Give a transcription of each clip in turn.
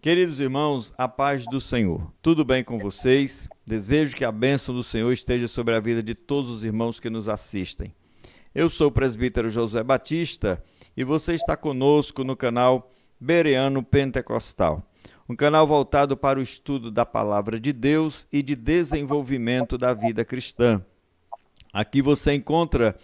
Queridos irmãos, a paz do Senhor. Tudo bem com vocês? Desejo que a bênção do Senhor esteja sobre a vida de todos os irmãos que nos assistem. Eu sou o presbítero Josué Batista e você está conosco no canal Bereano Pentecostal, um canal voltado para o estudo da Palavra de Deus e de desenvolvimento da vida cristã. Aqui você encontra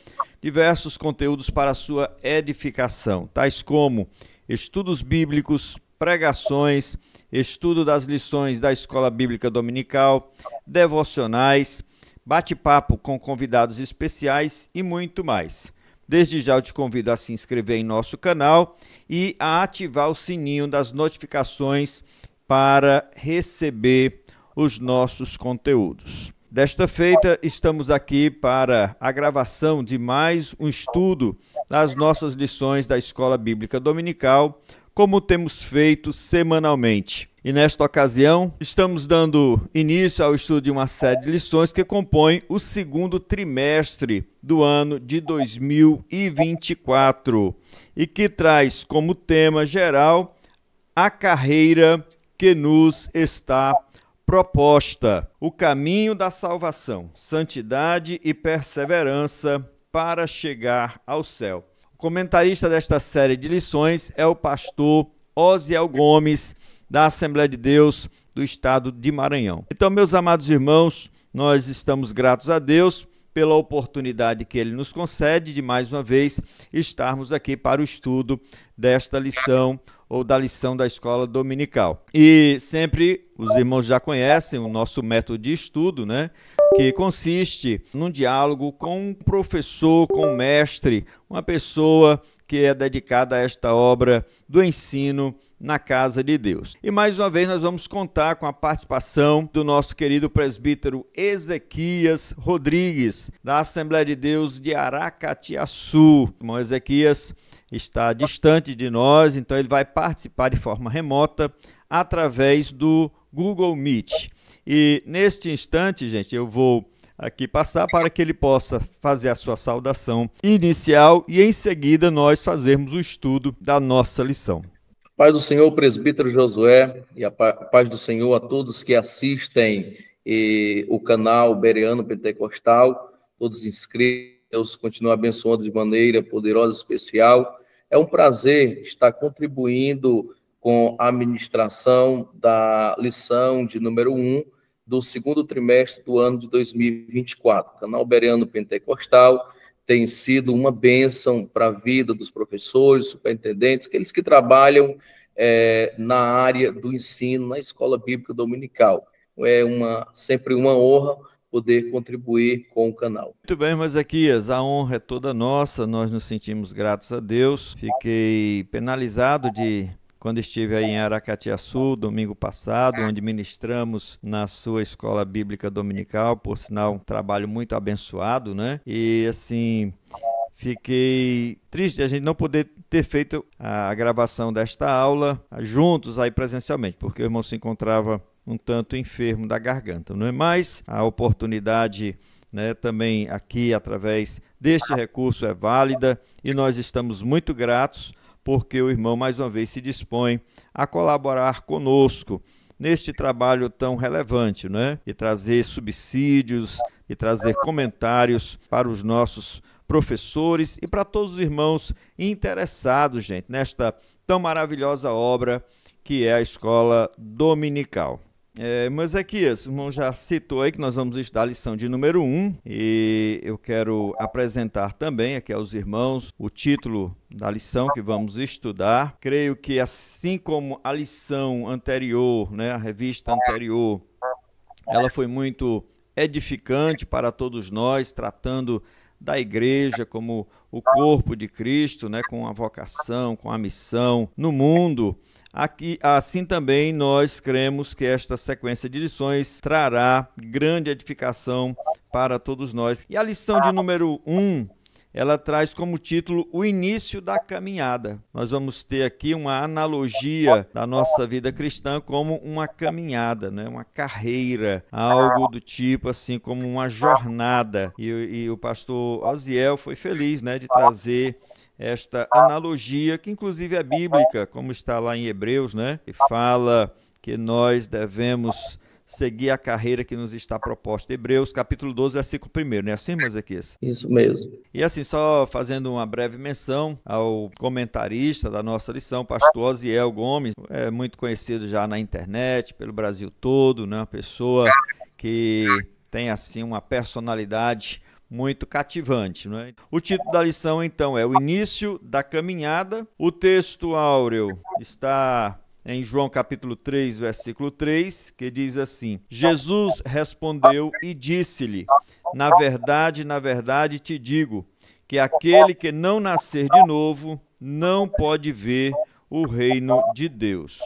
diversos conteúdos para a sua edificação, tais como estudos bíblicos, pregações, estudo das lições da Escola Bíblica Dominical, devocionais, bate-papo com convidados especiais e muito mais. Desde já eu te convido a se inscrever em nosso canal e a ativar o sininho das notificações para receber os nossos conteúdos. Desta feita, estamos aqui para a gravação de mais um estudo das nossas lições da Escola Bíblica Dominical, como temos feito semanalmente. E nesta ocasião, estamos dando início ao estudo de uma série de lições que compõem o segundo trimestre do ano de 2024 e que traz como tema geral a carreira que nos está proposta, o caminho da salvação, santidade e perseverança para chegar ao céu. O comentarista desta série de lições é o pastor Osiel Gomes, da Assembleia de Deus do estado de Maranhão. Então, meus amados irmãos, nós estamos gratos a Deus pela oportunidade que Ele nos concede de, mais uma vez, estarmos aqui para o estudo desta lição ou da lição da escola dominical. E sempre, os irmãos já conhecem o nosso método de estudo, né? Que consiste num diálogo com um professor, com um mestre, uma pessoa que é dedicada a esta obra do ensino na casa de Deus. E mais uma vez nós vamos contar com a participação do nosso querido presbítero Ezequias Rodrigues, da Assembleia de Deus de Aracatiaçu. O irmão Ezequias está distante de nós, então ele vai participar de forma remota através do Google Meet. E neste instante, gente, eu vou aqui passar para que ele possa fazer a sua saudação inicial e em seguida nós fazermos o estudo da nossa lição. Paz do Senhor, presbítero Josué, e a paz do Senhor a todos que assistem o canal Bereano Pentecostal, todos inscritos, Deus continua abençoando de maneira poderosa e especial. É um prazer estar contribuindo com a ministração da lição de número 1 do segundo trimestre do ano de 2024. O canal Bereano Pentecostal tem sido uma bênção para a vida dos professores, superintendentes, aqueles que trabalham na área do ensino, na Escola Bíblica Dominical. É sempre uma honra poder contribuir com o canal. Muito bem, irmão Ezequias, a honra é toda nossa, nós nos sentimos gratos a Deus. Fiquei penalizado quando estive aí em Aracatiaçu, domingo passado, onde ministramos na sua escola bíblica dominical, por sinal, um trabalho muito abençoado, né? E assim, fiquei triste de a gente não poder ter feito a gravação desta aula juntos aí presencialmente, porque o irmão se encontrava um tanto enfermo da garganta, não é? Mas a oportunidade, né, também aqui através deste recurso é válida e nós estamos muito gratos porque o irmão, mais uma vez, se dispõe a colaborar conosco neste trabalho tão relevante, né? E trazer subsídios, e trazer comentários para os nossos professores e para todos os irmãos interessados, gente, nesta tão maravilhosa obra que é a Escola Dominical. Mas Ezequias, o irmão já citou aí que nós vamos estudar a lição de número 1 e eu quero apresentar também aqui aos irmãos o título da lição que vamos estudar. Creio que assim como a lição anterior, né, a revista anterior, ela foi muito edificante para todos nós, tratando da igreja como o corpo de Cristo, né, com a vocação, com a missão no mundo. Aqui, assim também nós cremos que esta sequência de lições trará grande edificação para todos nós. E a lição de número 1, ela traz como título o início da caminhada. Nós vamos ter aqui uma analogia da nossa vida cristã como uma caminhada, né? Uma carreira, algo do tipo assim como uma jornada. E o pastor Osiel foi feliz, né, de trazer esta analogia, que inclusive é bíblica, como está lá em Hebreus, né? Que fala que nós devemos seguir a carreira que nos está proposta. Hebreus, capítulo 12, versículo 1, não é assim, Ezequias? Isso mesmo. E assim, só fazendo uma breve menção ao comentarista da nossa lição, pastor Osiel Gomes, é muito conhecido já na internet, pelo Brasil todo, né? Uma pessoa que tem assim uma personalidade muito cativante, não é? O título da lição, então, é o início da caminhada. O texto áureo está em João capítulo 3, versículo 3, que diz assim: Jesus respondeu e disse-lhe: na verdade te digo, que aquele que não nascer de novo não pode ver o reino de Deus.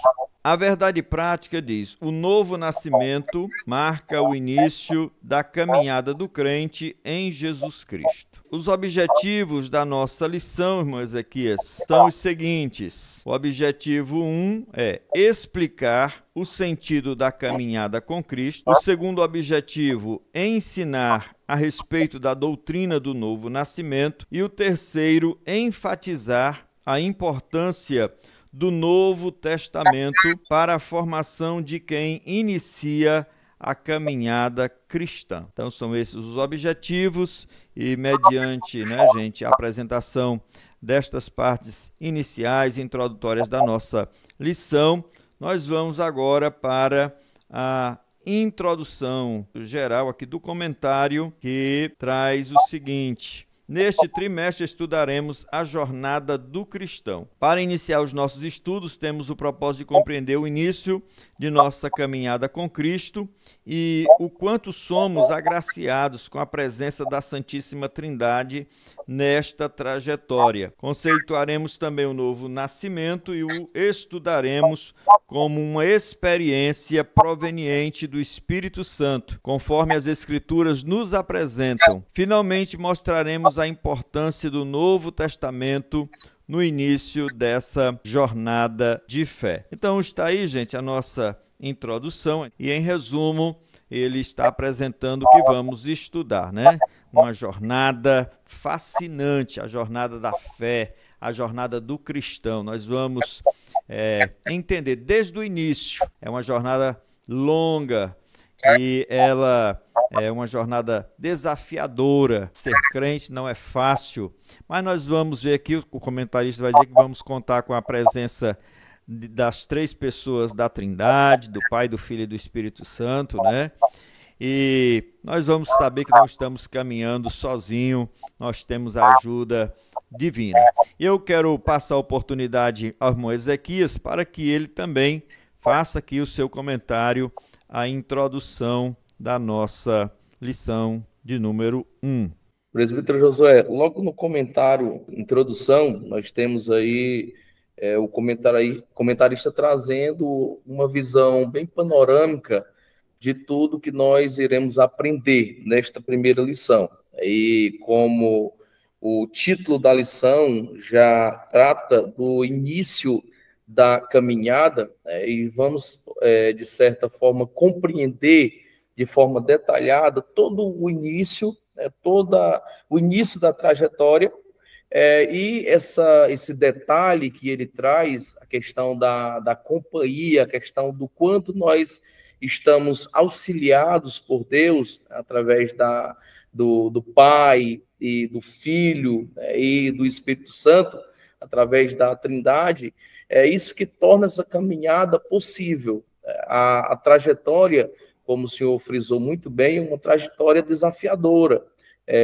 A verdade prática diz: o novo nascimento marca o início da caminhada do crente em Jesus Cristo. Os objetivos da nossa lição, irmão Ezequias, são os seguintes. O objetivo 1 é explicar o sentido da caminhada com Cristo. O segundo objetivo, ensinar a respeito da doutrina do novo nascimento. E o terceiro, enfatizar a importância do Novo Testamento para a formação de quem inicia a caminhada cristã. Então são esses os objetivos e mediante, a apresentação destas partes iniciais, introdutórias da nossa lição, nós vamos agora para a introdução geral aqui do comentário, que traz o seguinte: neste trimestre estudaremos a jornada do cristão. Para iniciar os nossos estudos, temos o propósito de compreender o início de nossa caminhada com Cristo e o quanto somos agraciados com a presença da Santíssima Trindade nesta trajetória. Conceituaremos também o novo nascimento e o estudaremos como uma experiência proveniente do Espírito Santo, conforme as Escrituras nos apresentam. Finalmente, mostraremos a importância do Novo Testamento no início dessa jornada de fé. Então está aí, gente, a nossa introdução e, em resumo, ele está apresentando o que vamos estudar, né? Uma jornada fascinante, a jornada da fé, a jornada do cristão. Nós vamos entender desde o início. É uma jornada longa e ela é uma jornada desafiadora. Ser crente não é fácil, mas nós vamos ver aqui, o comentarista vai dizer que vamos contar com a presença das três pessoas da Trindade, do Pai, do Filho e do Espírito Santo, né? E nós vamos saber que não estamos caminhando sozinho, nós temos a ajuda divina. E eu quero passar a oportunidade ao irmão Ezequias para que ele também faça aqui o seu comentário, a introdução da nossa lição de número 1. Presbítero Josué, logo no comentário, introdução, nós temos aí o comentarista trazendo uma visão bem panorâmica de tudo que nós iremos aprender nesta primeira lição. E como o título da lição já trata do início da caminhada, e vamos, de certa forma, compreender de forma detalhada todo o início, o início da trajetória, e esse detalhe que ele traz, a questão da companhia, a questão do quanto nós estamos auxiliados por Deus, através do Pai e do Filho, e do Espírito Santo, através da Trindade, é isso que torna essa caminhada possível. A trajetória, como o senhor frisou muito bem, é uma trajetória desafiadora.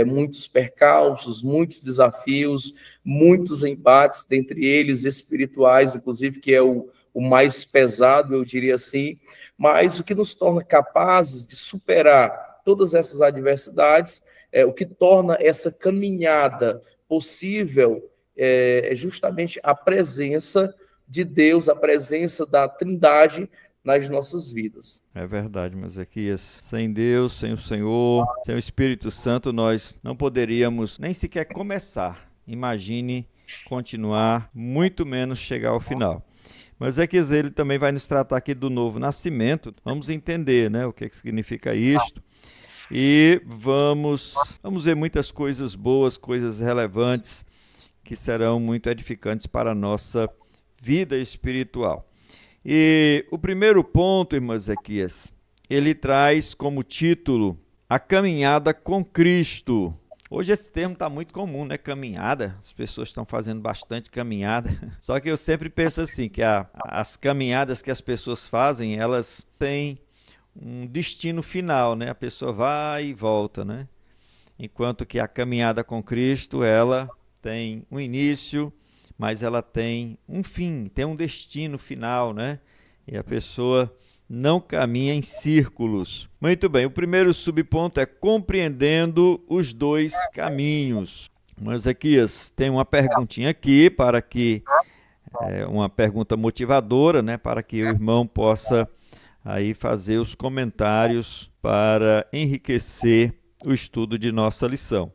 Muitos percalços, muitos desafios, muitos embates, dentre eles espirituais, inclusive, que é o mais pesado, eu diria assim, mas o que nos torna capazes de superar todas essas adversidades, o que torna essa caminhada possível é justamente a presença de Deus, a presença da Trindade nas nossas vidas. É verdade, Ezequias. Sem Deus, sem o Senhor, sem o Espírito Santo, nós não poderíamos nem sequer começar. Imagine continuar, muito menos chegar ao final. Mas Ezequias, ele também vai nos tratar aqui do novo nascimento. Vamos entender, né, o que significa isto. E vamos ver muitas coisas boas, coisas relevantes, que serão muito edificantes para a nossa vida espiritual. E o primeiro ponto, irmão Ezequias, ele traz como título a caminhada com Cristo. Hoje esse termo está muito comum, né? Caminhada. As pessoas estão fazendo bastante caminhada. Só que eu sempre penso assim, que as caminhadas que as pessoas fazem, elas têm um destino final, né? A pessoa vai e volta, né? Enquanto que a caminhada com Cristo, ela tem um início, mas ela tem um fim, tem um destino final, né? E a pessoa não caminha em círculos. Muito bem, o primeiro subponto é compreendendo os dois caminhos. Mas Ezequias, tem uma perguntinha aqui para que uma pergunta motivadora, né, para que o irmão possa aí fazer os comentários para enriquecer o estudo de nossa lição.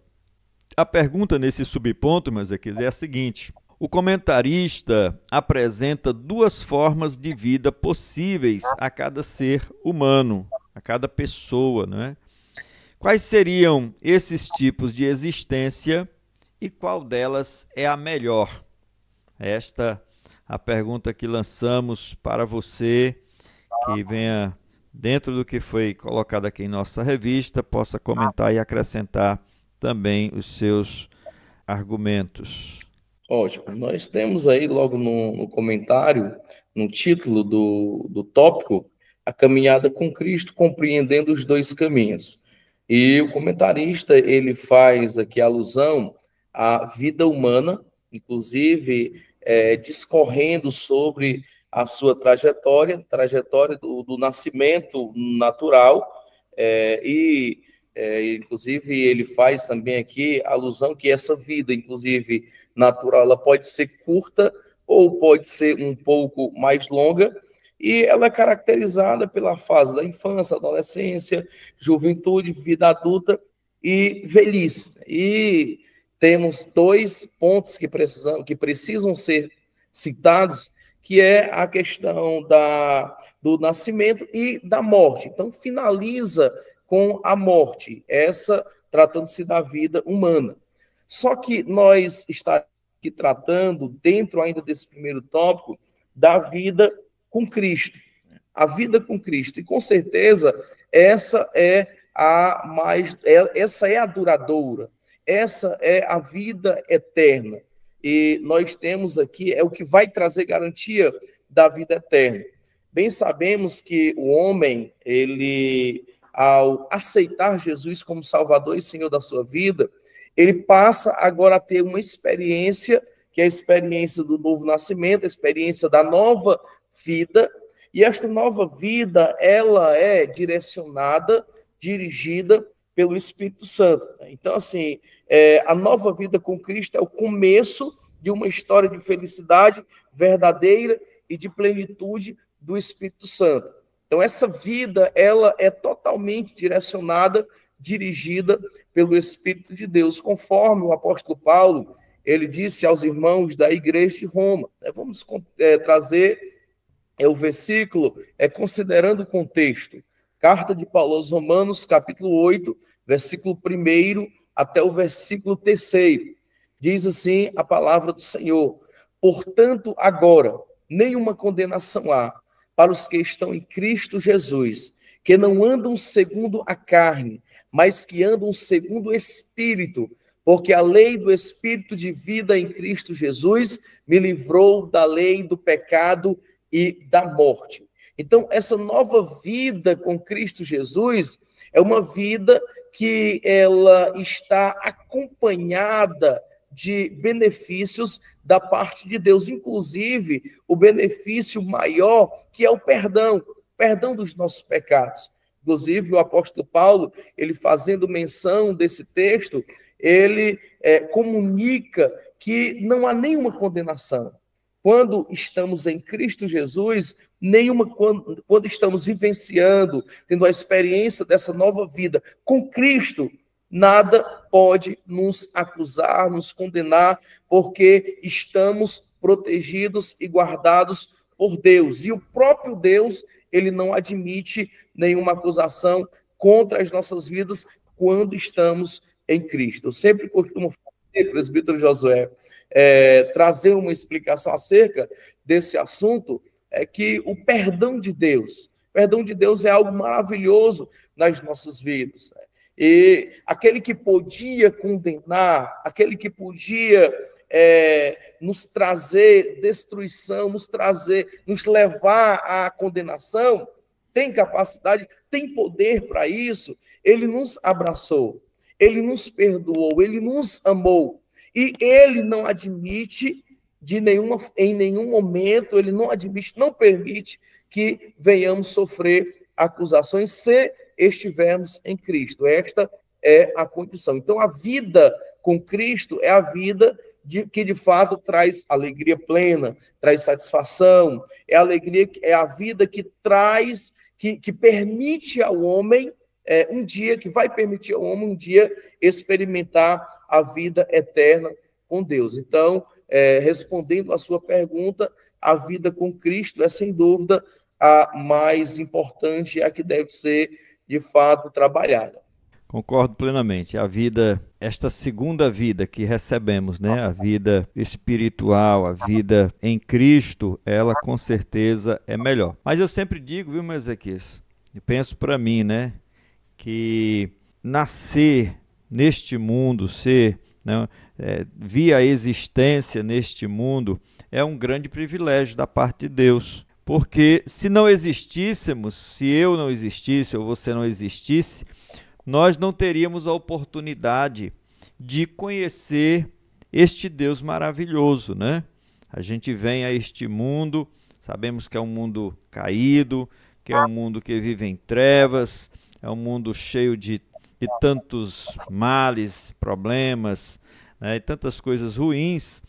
A pergunta nesse subponto, mas Ezequias, é a seguinte: o comentarista apresenta duas formas de vida possíveis a cada ser humano, a cada pessoa, né? Quais seriam esses tipos de existência e qual delas é a melhor? Esta a pergunta que lançamos para você, que venha dentro do que foi colocado aqui em nossa revista, possa comentar e acrescentar também os seus argumentos. Ótimo. Nós temos aí logo no comentário, no título do tópico, a caminhada com Cristo, compreendendo os dois caminhos. E o comentarista, ele faz aqui alusão à vida humana, inclusive discorrendo sobre a sua trajetória do nascimento natural, inclusive ele faz também aqui alusão que essa vida, inclusive natural, ela pode ser curta ou pode ser um pouco mais longa, e ela é caracterizada pela fase da infância, adolescência, juventude, vida adulta e velhice. E temos dois pontos que precisam ser citados, que é a questão do nascimento e da morte. Então, finaliza com a morte, essa tratando-se da vida humana. Só que nós estamos aqui tratando, dentro ainda desse primeiro tópico, da vida com Cristo. A vida com Cristo. E com certeza, essa é a duradoura. Essa é a vida eterna. E nós temos aqui, é o que vai trazer garantia da vida eterna. Bem sabemos que o homem, ele, ao aceitar Jesus como Salvador e Senhor da sua vida, ele passa agora a ter uma experiência, que é a experiência do novo nascimento, a experiência da nova vida, e esta nova vida, ela é direcionada, dirigida pelo Espírito Santo. Então, assim, a nova vida com Cristo é o começo de uma história de felicidade verdadeira e de plenitude do Espírito Santo. Então, essa vida, ela é totalmente direcionada, dirigida pelo Espírito de Deus, conforme o apóstolo Paulo, ele disse aos irmãos da igreja de Roma. Vamos trazer o versículo, considerando o contexto. Carta de Paulo aos Romanos, capítulo 8, versículo 1 até o versículo 3. Diz assim a palavra do Senhor: portanto, agora, nenhuma condenação há para os que estão em Cristo Jesus, que não andam segundo a carne, mas que andam segundo o Espírito, porque a lei do Espírito de vida em Cristo Jesus me livrou da lei do pecado e da morte. Então, essa nova vida com Cristo Jesus é uma vida que ela está acompanhada de benefícios da parte de Deus, inclusive o benefício maior, que é o perdão dos nossos pecados. Inclusive, o apóstolo Paulo, ele fazendo menção desse texto, ele comunica que não há nenhuma condenação. quando estamos em Cristo Jesus, quando estamos vivenciando, tendo a experiência dessa nova vida com Cristo, nada pode nos acusar, nos condenar, porque estamos protegidos e guardados por Deus. E o próprio Deus, ele não admite nenhuma acusação contra as nossas vidas quando estamos em Cristo. Eu sempre costumo fazer, presbítero Josué, trazer uma explicação acerca desse assunto, que o perdão de Deus é algo maravilhoso nas nossas vidas. E aquele que podia condenar, aquele que podia nos trazer destruição, nos levar à condenação, tem capacidade, tem poder para isso. Ele nos abraçou, ele nos perdoou, ele nos amou. E ele não admite em nenhum momento, ele não admite, não permite que venhamos sofrer acusações se estivermos em Cristo. Esta é a condição. Então, a vida com Cristo é a vida que de fato traz alegria plena, traz satisfação, é a vida que traz, que permite ao homem que vai permitir ao homem um dia experimentar a vida eterna com Deus. Então, respondendo à sua pergunta, a vida com Cristo é, sem dúvida, a mais importante e a que deve ser, de fato, trabalhada. Concordo plenamente. A vida, esta segunda vida que recebemos, né? A vida espiritual, a vida em Cristo, ela com certeza é melhor. Mas eu sempre digo, viu, meu Ezequias, e penso para mim, né? Que nascer neste mundo, vir a existência neste mundo, é um grande privilégio da parte de Deus. Porque se não existíssemos, se eu não existisse ou você não existisse, nós não teríamos a oportunidade de conhecer este Deus maravilhoso, né? A gente vem a este mundo, sabemos que é um mundo caído, que é um mundo que vive em trevas, é um mundo cheio de tantos males, problemas, né, e tantas coisas ruins,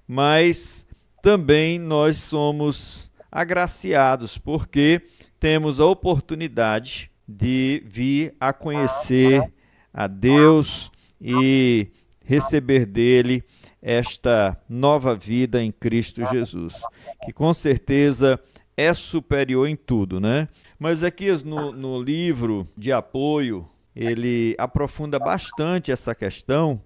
mas também nós somos agraciados, porque temos a oportunidade de vir a conhecer a Deus e receber dele esta nova vida em Cristo Jesus, que com certeza é superior em tudo, né? Mas aqui no livro de apoio, ele aprofunda bastante essa questão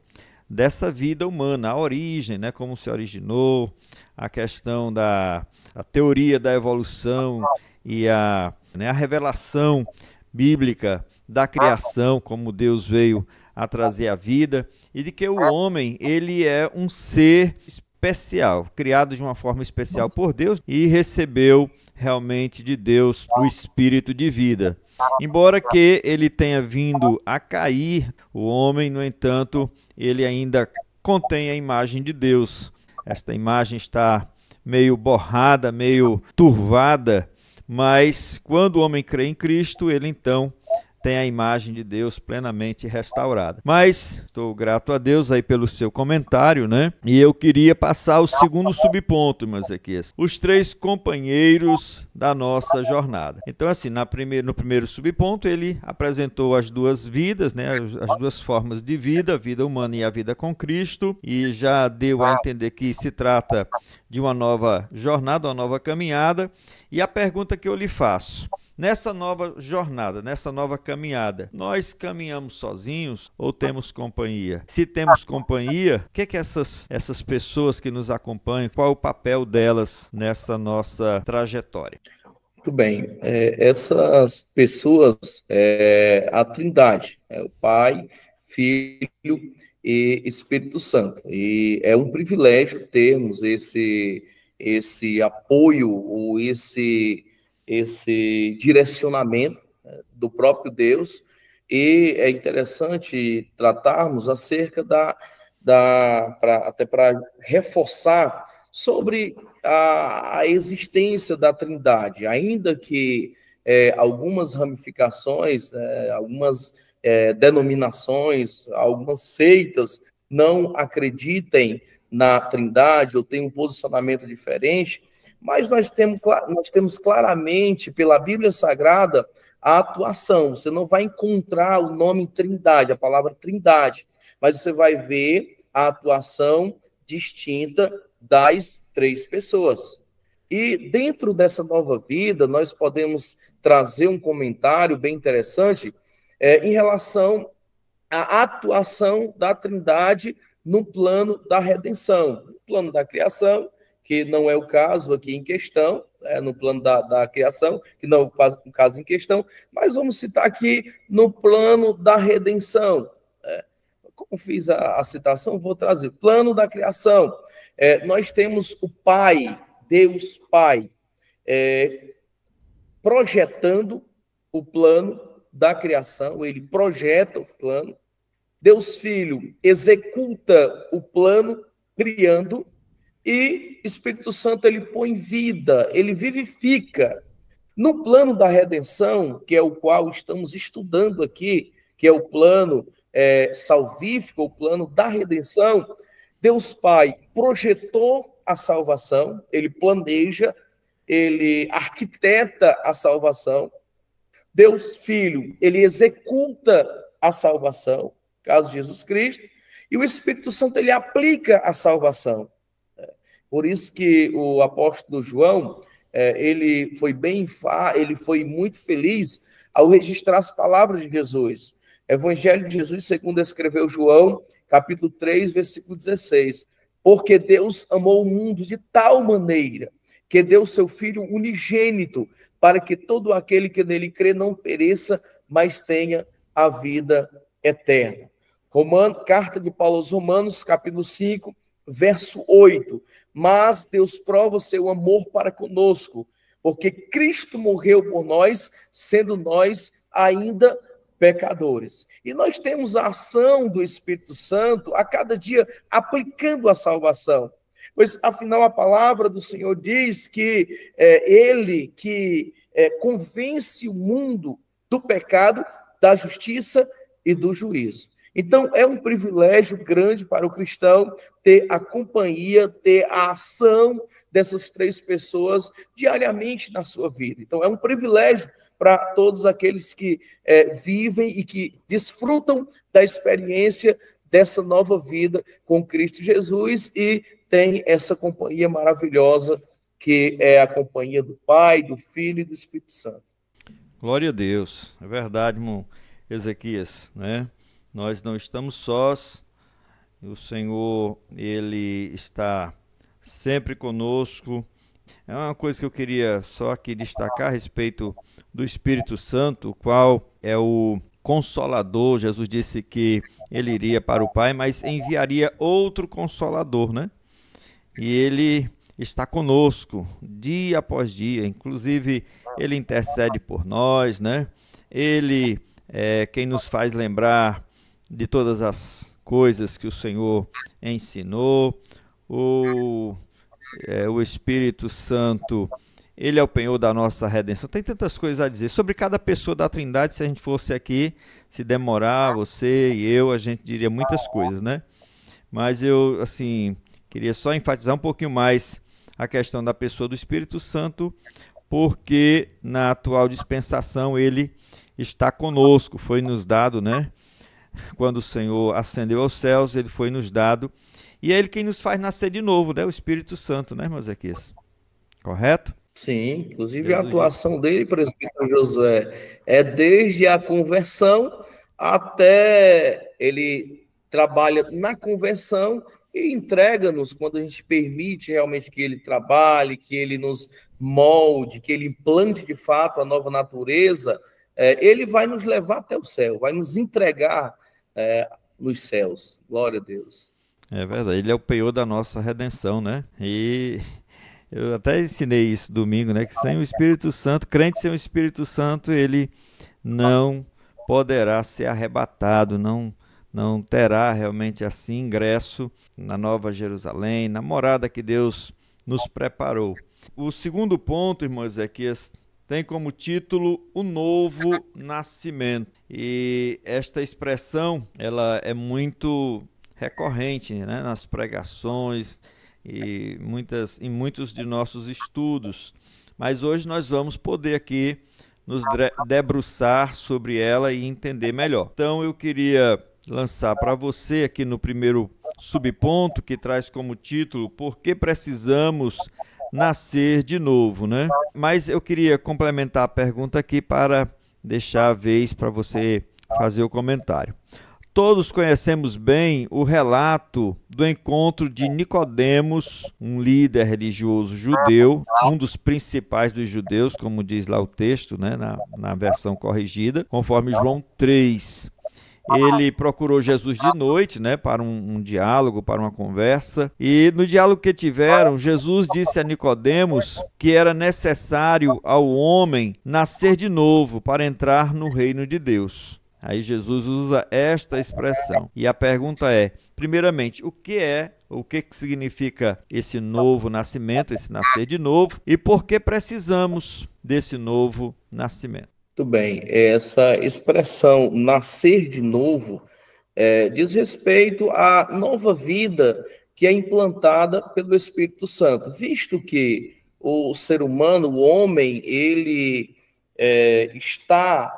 dessa vida humana, a origem, né? Como se originou, a questão da teoria da evolução e a revelação bíblica da criação, como Deus veio a trazer a vida, e de que o homem, ele é um ser especial, criado de uma forma especial por Deus e recebeu realmente de Deus o espírito de vida. Embora que ele tenha vindo a cair, o homem, no entanto, ele ainda contém a imagem de Deus. Esta imagem está meio borrada, meio turvada, mas quando o homem crê em Cristo, ele então tem a imagem de Deus plenamente restaurada. Mas estou grato a Deus aí pelo seu comentário, né? E eu queria passar o segundo subponto, meus Ezequias. Os três companheiros da nossa jornada. Então, assim, no primeiro subponto, ele apresentou as duas vidas, né? As duas formas de vida, a vida humana e a vida com Cristo, e já deu a entender que se trata de uma nova jornada, uma nova caminhada. E a pergunta que eu lhe faço: nessa nova jornada, nessa nova caminhada, nós caminhamos sozinhos ou temos companhia? Se temos companhia, o que essas pessoas que nos acompanham, qual é o papel delas nessa nossa trajetória? Muito bem. Essas pessoas, a Trindade, o Pai, Filho e Espírito Santo. E é um privilégio termos esse apoio ou esse direcionamento do próprio Deus, e é interessante tratarmos acerca até para reforçar sobre a existência da Trindade, ainda que algumas ramificações, algumas denominações, algumas seitas não acreditem na Trindade, ou tem um posicionamento diferente, mas nós temos claramente, pela Bíblia Sagrada, a atuação. Você não vai encontrar o nome Trindade, a palavra Trindade, mas você vai ver a atuação distinta das três pessoas. E dentro dessa nova vida, nós podemos trazer um comentário bem interessante em relação à atuação da Trindade no plano da redenção, no plano da criação, que não é o caso aqui em questão, no plano da criação, que não é o caso em questão, mas vamos citar aqui no plano da redenção. Como fiz a citação, vou trazer. Plano da criação. Nós temos o Pai, Deus Pai, projetando o plano da criação, ele projeta o plano. Deus Filho executa o plano, criando, e Espírito Santo ele põe vida, ele vivifica. No plano da redenção, que é o qual estamos estudando aqui, que é o plano salvífico, o plano da redenção, Deus Pai projetou a salvação, ele planeja, ele arquiteta a salvação. Deus Filho, ele executa a salvação, caso de Jesus Cristo, e o Espírito Santo ele aplica a salvação. Por isso que o apóstolo João, ele foi muito feliz ao registrar as palavras de Jesus. Evangelho de Jesus, segundo escreveu João, capítulo 3, versículo 16. Porque Deus amou o mundo de tal maneira que deu seu Filho unigênito, para que todo aquele que nele crê não pereça, mas tenha a vida eterna. Carta de Paulo aos Romanos, capítulo 5, verso 8. Mas Deus prova o seu amor para conosco, porque Cristo morreu por nós, sendo nós ainda pecadores. E nós temos a ação do Espírito Santo a cada dia aplicando a salvação. Pois, afinal, a palavra do Senhor diz que ele que convence o mundo do pecado, da justiça e do juízo. Então, é um privilégio grande para o cristão ter a companhia, ter a ação dessas três pessoas diariamente na sua vida. Então, é um privilégio para todos aqueles que vivem e que desfrutam da experiência dessa nova vida com Cristo Jesus e tem essa companhia maravilhosa que é a companhia do Pai, do Filho e do Espírito Santo. Glória a Deus. É verdade, irmão Ezequias, né? Nós não estamos sós, o Senhor, ele está sempre conosco. É uma coisa que eu queria só aqui destacar a respeito do Espírito Santo, o qual é o Consolador. Jesus disse que ele iria para o Pai, mas enviaria outro Consolador, né? E ele está conosco dia após dia, inclusive ele intercede por nós, né? Ele é quem nos faz lembrar de todas as coisas que o Senhor ensinou. O Espírito Santo, ele é o penhor da nossa redenção. Tem tantas coisas a dizer sobre cada pessoa da Trindade. Se a gente fosse aqui, se demorar, você e eu, a gente diria muitas coisas, né? Mas eu, assim, queria só enfatizar um pouquinho mais a questão da pessoa do Espírito Santo, porque na atual dispensação ele está conosco, foi nos dado, né? Quando o Senhor ascendeu aos céus, ele foi nos dado. E é ele quem nos faz nascer de novo, né? O Espírito Santo, né, irmão Ezequias? Correto? Sim, inclusive a atuação dele, presbítero Josué, é desde a conversão até ele trabalha na conversão e entrega-nos, quando a gente permite realmente que ele trabalhe, que ele nos molde, que ele implante de fato a nova natureza, ele vai nos levar até o céu, vai nos entregar nos céus. Glória a Deus. É verdade, ele é o penhor da nossa redenção, né? E eu até ensinei isso domingo, né? Que sem o Espírito Santo, crente sem o Espírito Santo, ele não poderá ser arrebatado, não terá realmente assim ingresso na Nova Jerusalém, na morada que Deus nos preparou. O segundo ponto, irmão Ezequias, tem como título o novo nascimento. E esta expressão, ela é muito recorrente, né, nas pregações e em muitos de nossos estudos. Mas hoje nós vamos poder aqui nos debruçar sobre ela e entender melhor. Então eu queria lançar para você aqui no primeiro subponto, que traz como título Por que precisamos nascer de novo, né? Mas eu queria complementar a pergunta aqui para deixar a vez para você fazer o comentário. Todos conhecemos bem o relato do encontro de Nicodemos, um líder religioso judeu, um dos principais dos judeus, como diz lá o texto, né, na versão corrigida, conforme João 3. Ele procurou Jesus de noite, né, para um diálogo, para uma conversa. E no diálogo que tiveram, Jesus disse a Nicodemos que era necessário ao homem nascer de novo para entrar no reino de Deus. Aí Jesus usa esta expressão. E a pergunta é, primeiramente, o que significa esse novo nascimento, esse nascer de novo, e por que precisamos desse novo nascimento? Muito bem, essa expressão nascer de novo diz respeito à nova vida que é implantada pelo Espírito Santo, visto que o ser humano, o homem, ele estava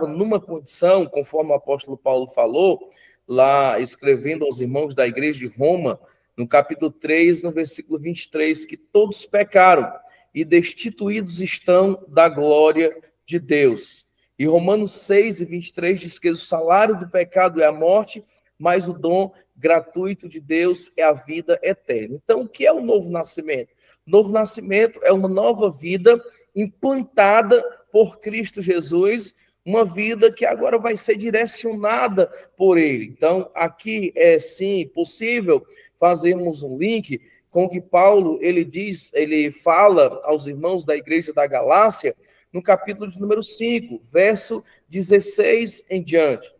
numa condição, conforme o apóstolo Paulo falou, lá escrevendo aos irmãos da igreja de Roma, no capítulo 3, no versículo 23, que todos pecaram e destituídos estão da glória de Deus. E Romanos 6 e 23 diz que o salário do pecado é a morte, mas o dom gratuito de Deus é a vida eterna. Então, o que é o novo nascimento? O novo nascimento é uma nova vida implantada por Cristo Jesus, uma vida que agora vai ser direcionada por Ele. Então, aqui é sim possível fazermos um link com o que Paulo, ele fala aos irmãos da igreja da Galácia, no capítulo de número 5, verso 16 em diante,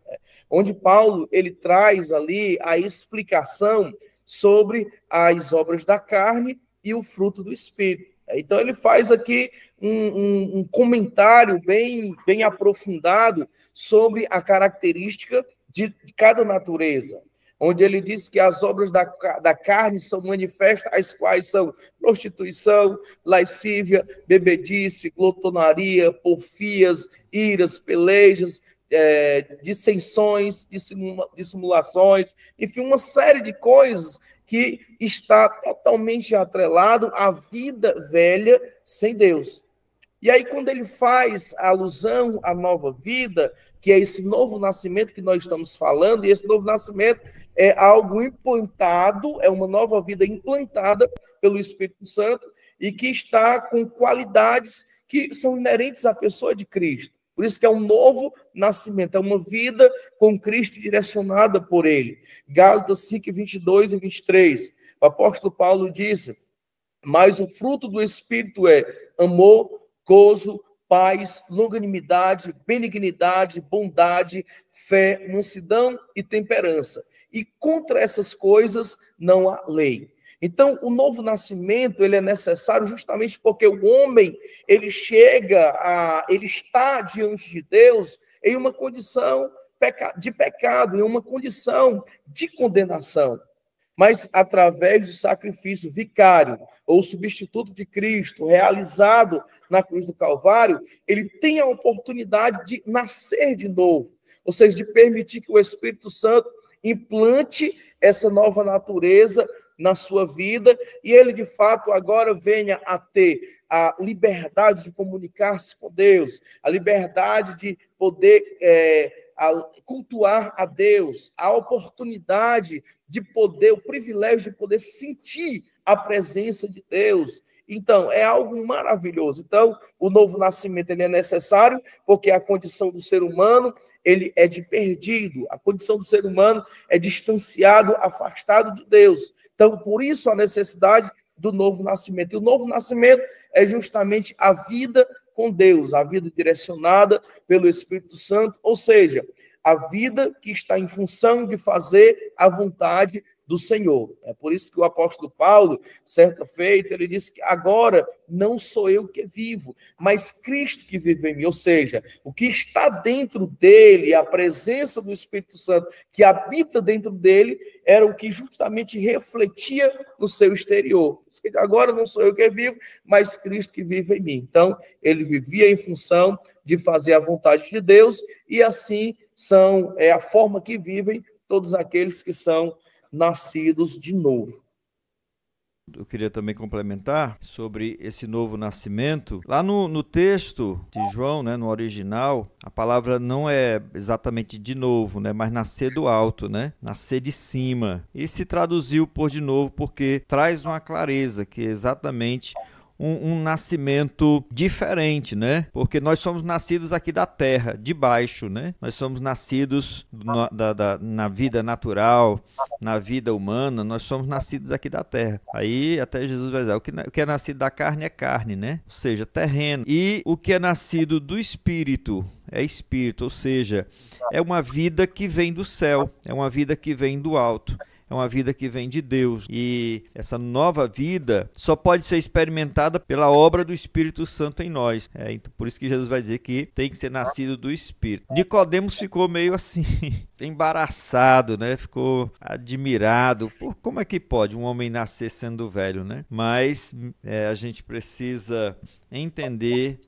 onde Paulo, ele traz ali a explicação sobre as obras da carne e o fruto do Espírito. Então, ele faz aqui um comentário bem aprofundado sobre a característica de cada natureza, onde ele diz que as obras da carne são manifestas, as quais são prostituição, lascívia, bebedice, glotonaria, porfias, iras, pelejas, dissensões, dissimulações, enfim, uma série de coisas que está totalmente atrelado à vida velha sem Deus. E aí, quando ele faz a alusão à nova vida, que é esse novo nascimento que nós estamos falando, e esse novo nascimento é algo implantado, é uma nova vida implantada pelo Espírito Santo e que está com qualidades que são inerentes à pessoa de Cristo. Por isso que é um novo nascimento, é uma vida com Cristo direcionada por Ele. Gálatas 5, 22 e 23. O apóstolo Paulo disse, mas o fruto do Espírito é amor, gozo, paz, longanimidade, benignidade, bondade, fé, mansidão e temperança. E contra essas coisas não há lei. Então, o novo nascimento, ele é necessário justamente porque o homem, ele está diante de Deus em uma condição de pecado, em uma condição de condenação. Mas através do sacrifício vicário, ou substituto de Cristo, realizado na cruz do Calvário, ele tem a oportunidade de nascer de novo, ou seja, de permitir que o Espírito Santo implante essa nova natureza na sua vida, e ele, de fato, agora venha a ter a liberdade de comunicar-se com Deus, a liberdade de poder cultuar a Deus, a oportunidade de poder, o privilégio de poder sentir a presença de Deus. Então, é algo maravilhoso. Então, o novo nascimento ele é necessário, porque a condição do ser humano ele é de perdido, a condição do ser humano é distanciado, afastado de Deus. Então, por isso a necessidade do novo nascimento. E o novo nascimento é justamente a vida com Deus, a vida direcionada pelo Espírito Santo, ou seja, a vida que está em função de fazer a vontade do Senhor. É por isso que o apóstolo Paulo, certa feita, ele disse que agora não sou eu que vivo, mas Cristo que vive em mim. Ou seja, o que está dentro dele, a presença do Espírito Santo que habita dentro dele, era o que justamente refletia no seu exterior. Agora não sou eu que vivo, mas Cristo que vive em mim. Então, ele vivia em função de fazer a vontade de Deus, e assim é a forma que vivem todos aqueles que são nascidos de novo. Eu queria também complementar sobre esse novo nascimento. Lá no texto de João, né, no original, a palavra não é exatamente de novo, né, mas nascer do alto, né, nascer de cima. E se traduziu por de novo porque traz uma clareza que é exatamente um nascimento diferente, né? Porque nós somos nascidos aqui da terra, de baixo, né? Nós somos nascidos na vida natural, na vida humana, nós somos nascidos aqui da terra. Aí até Jesus vai dizer, o que é nascido da carne é carne, né? Ou seja, terreno. E o que é nascido do espírito é espírito, ou seja, é uma vida que vem do céu, é uma vida que vem do alto. É uma vida que vem de Deus. E essa nova vida só pode ser experimentada pela obra do Espírito Santo em nós. Então, por isso que Jesus vai dizer que tem que ser nascido do Espírito. Nicodemos ficou meio assim, embaraçado, né? Ficou admirado. Como é que pode um homem nascer sendo velho, né? Mas a gente precisa entender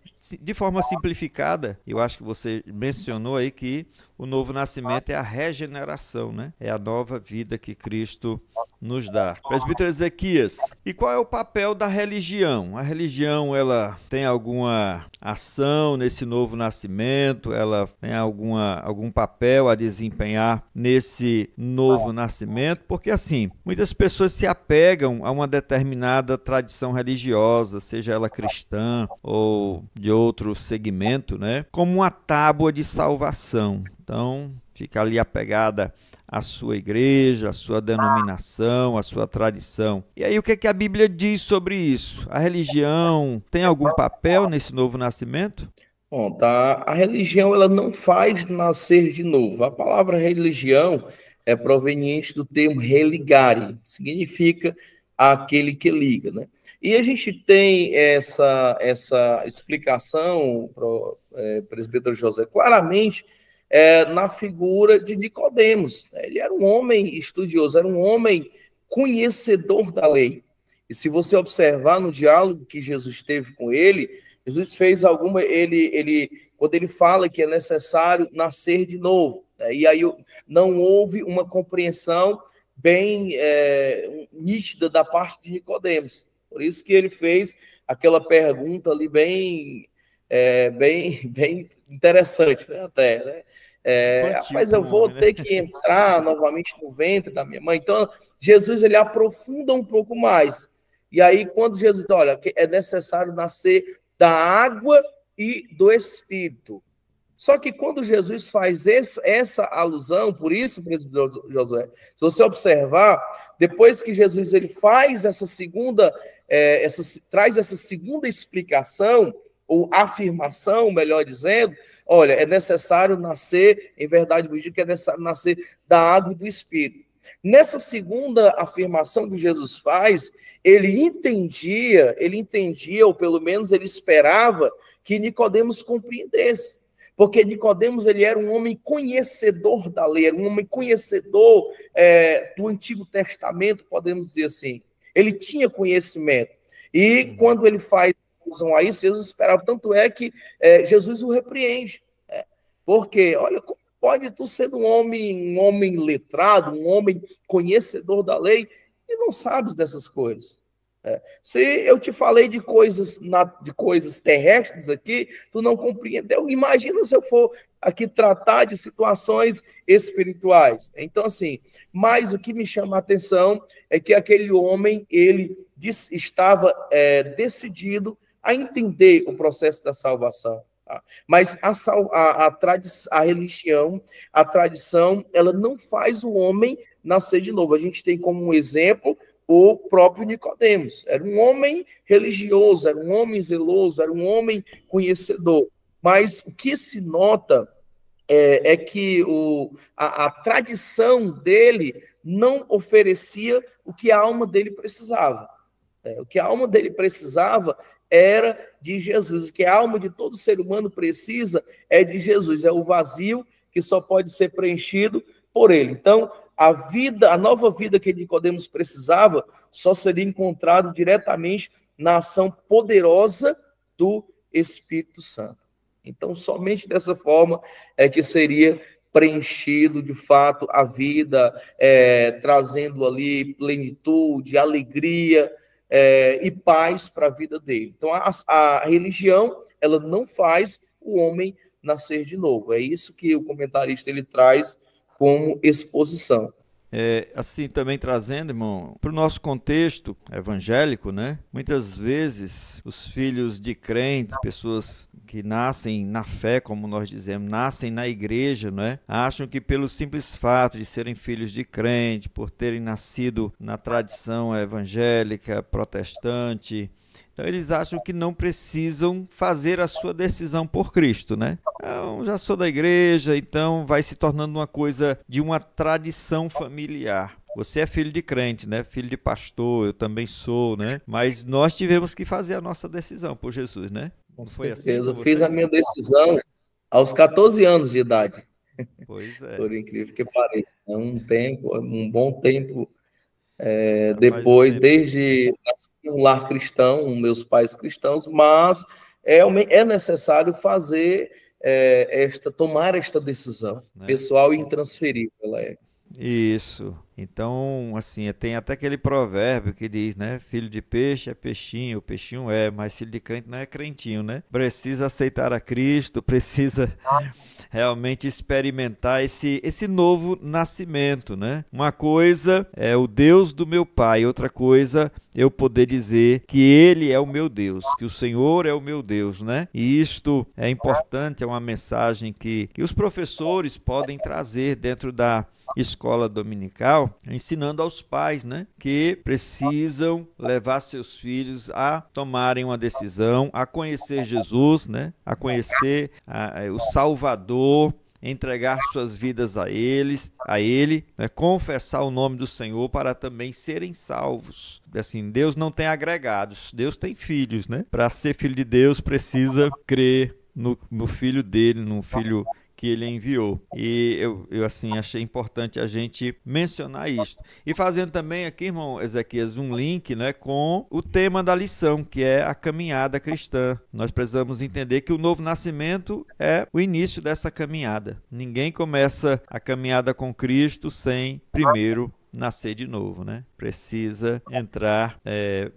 de forma simplificada. Eu acho que você mencionou aí que o novo nascimento é a regeneração, né? É a nova vida que Cristo nos dá. Presbítero Ezequias, e qual é o papel da religião? A religião, ela tem alguma ação nesse novo nascimento? Ela tem algum papel a desempenhar nesse novo nascimento? Porque assim, muitas pessoas se apegam a uma determinada tradição religiosa, seja ela cristã ou de outro segmento, né? Como uma tábua de salvação. Então, fica ali apegada à sua igreja, à sua denominação, à sua tradição. E aí, o que é que a Bíblia diz sobre isso? A religião tem algum papel nesse novo nascimento? Bom, tá. A religião, ela não faz nascer de novo. A palavra religião é proveniente do termo religare, significa aquele que liga, né? E a gente tem essa explicação, presbítero José, claramente na figura de Nicodemos. Ele era um homem estudioso, era um homem conhecedor da lei. E se você observar no diálogo que Jesus teve com ele, Jesus fez quando ele fala que é necessário nascer de novo, né? E aí não houve uma compreensão bem nítida da parte de Nicodemos. Por isso que ele fez aquela pergunta ali bem interessante, né? Até, né? Rapaz, eu vou ter que entrar novamente no ventre da minha mãe. Então, Jesus, ele aprofunda um pouco mais. E aí, quando Jesus diz, olha, é necessário nascer da água e do Espírito. Só que quando Jesus faz essa alusão, por isso, presbítero Josué, se você observar, depois que Jesus ele faz traz essa segunda explicação, ou afirmação, melhor dizendo, olha, é necessário nascer, em verdade vos digo que é necessário nascer da água e do Espírito. Nessa segunda afirmação que Jesus faz, ele entendia, ou pelo menos ele esperava, que Nicodemos compreendesse. Porque Nicodemos, ele era um homem conhecedor da lei, era um homem conhecedor do Antigo Testamento, podemos dizer assim. Ele tinha conhecimento. E quando ele faz alusão a isso, Jesus esperava. Tanto é que Jesus o repreende. Porque, olha, como pode tu ser um homem letrado, um homem conhecedor da lei, e não sabes dessas coisas? Se eu te falei de coisas terrestres aqui, tu não compreendeu. Imagina se eu for aqui tratar de situações espirituais. Então, assim, mas o que me chama a atenção é que aquele homem, ele estava decidido a entender o processo da salvação. Tá? Mas a religião, a tradição, ela não faz o homem nascer de novo. A gente tem como um exemplo o próprio Nicodemos. Era um homem religioso, era um homem zeloso, era um homem conhecedor. Mas o que se nota é que a tradição dele não oferecia o que a alma dele precisava. O que a alma dele precisava era de Jesus. O que a alma de todo ser humano precisa é de Jesus. É o vazio que só pode ser preenchido por ele. Então, a nova vida que Nicodemos precisava, só seria encontrada diretamente na ação poderosa do Espírito Santo. Então, somente dessa forma é que seria preenchido, de fato, a vida, trazendo ali plenitude, alegria e paz para a vida dele. Então, a religião, ela não faz o homem nascer de novo. É isso que o comentarista ele traz como exposição. Assim também trazendo, irmão, para o nosso contexto evangélico, né? Muitas vezes os filhos de crentes, pessoas que nascem na fé, como nós dizemos, nascem na igreja, né? Acham que pelo simples fato de serem filhos de crente, por terem nascido na tradição evangélica, protestante, então eles acham que não precisam fazer a sua decisão por Cristo, né? Eu já sou da igreja, então vai se tornando uma coisa de uma tradição familiar. Você é filho de crente, né? Filho de pastor, eu também sou, né? Mas nós tivemos que fazer a nossa decisão por Jesus, né? Com certeza. Eu fiz a minha decisão aos 14 anos de idade. Pois é. Por incrível que pareça. É um bom tempo. Depois, desde um lar cristão, meus pais cristãos, mas é necessário fazer tomar esta decisão, né? Pessoal e intransferível. Isso. Então, assim, tem até aquele provérbio que diz, né? Filho de peixe é peixinho, peixinho mas filho de crente não é crentinho, né? Precisa aceitar a Cristo, precisa realmente experimentar esse novo nascimento, né? Uma coisa é o Deus do meu pai, outra coisa eu poder dizer que Ele é o meu Deus, que o Senhor é o meu Deus, né? E isto é importante, é uma mensagem que os professores podem trazer dentro da escola dominical, ensinando aos pais, né, que precisam levar seus filhos a tomarem uma decisão, a conhecer Jesus, né, a conhecer o Salvador, entregar suas vidas a Ele, né, confessar o nome do Senhor para também serem salvos. Assim, Deus não tem agregados, Deus tem filhos, né? Para ser filho de Deus precisa crer no Filho dele, no Filho que ele enviou. E eu assim, achei importante a gente mencionar isso. E fazendo também aqui, irmão Ezequias, um link, né, com o tema da lição, que é a caminhada cristã. Nós precisamos entender que o novo nascimento é o início dessa caminhada. Ninguém começa a caminhada com Cristo sem primeiro nascer de novo, né? Precisa entrar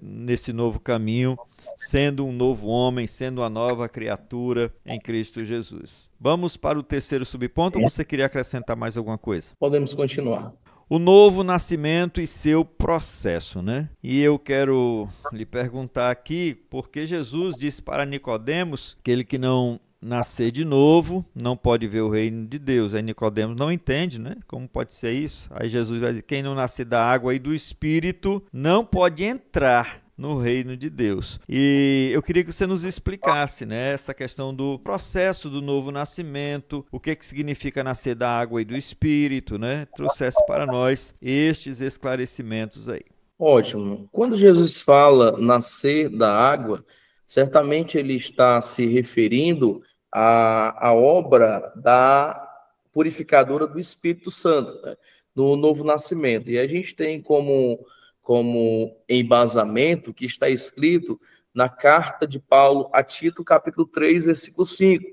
nesse novo caminho, sendo um novo homem, sendo uma nova criatura em Cristo Jesus. Vamos para o terceiro subponto, ou você queria acrescentar mais alguma coisa? Podemos continuar. O novo nascimento e seu processo, né? E eu quero lhe perguntar aqui, porque Jesus disse para Nicodemos que ele que não nascer de novo, não pode ver o reino de Deus. Aí Nicodemos não entende, né? Como pode ser isso? Aí Jesus vai dizer, quem não nascer da água e do Espírito não pode entrar no reino de Deus. E eu queria que você nos explicasse, né, essa questão do processo do novo nascimento, o que significa nascer da água e do Espírito, né? Trouxesse para nós estes esclarecimentos aí. Ótimo. Quando Jesus fala nascer da água, certamente ele está se referindo à obra da purificadora do Espírito Santo, né, no novo nascimento. E a gente tem como embasamento que está escrito na carta de Paulo a Tito, capítulo 3, versículo 5,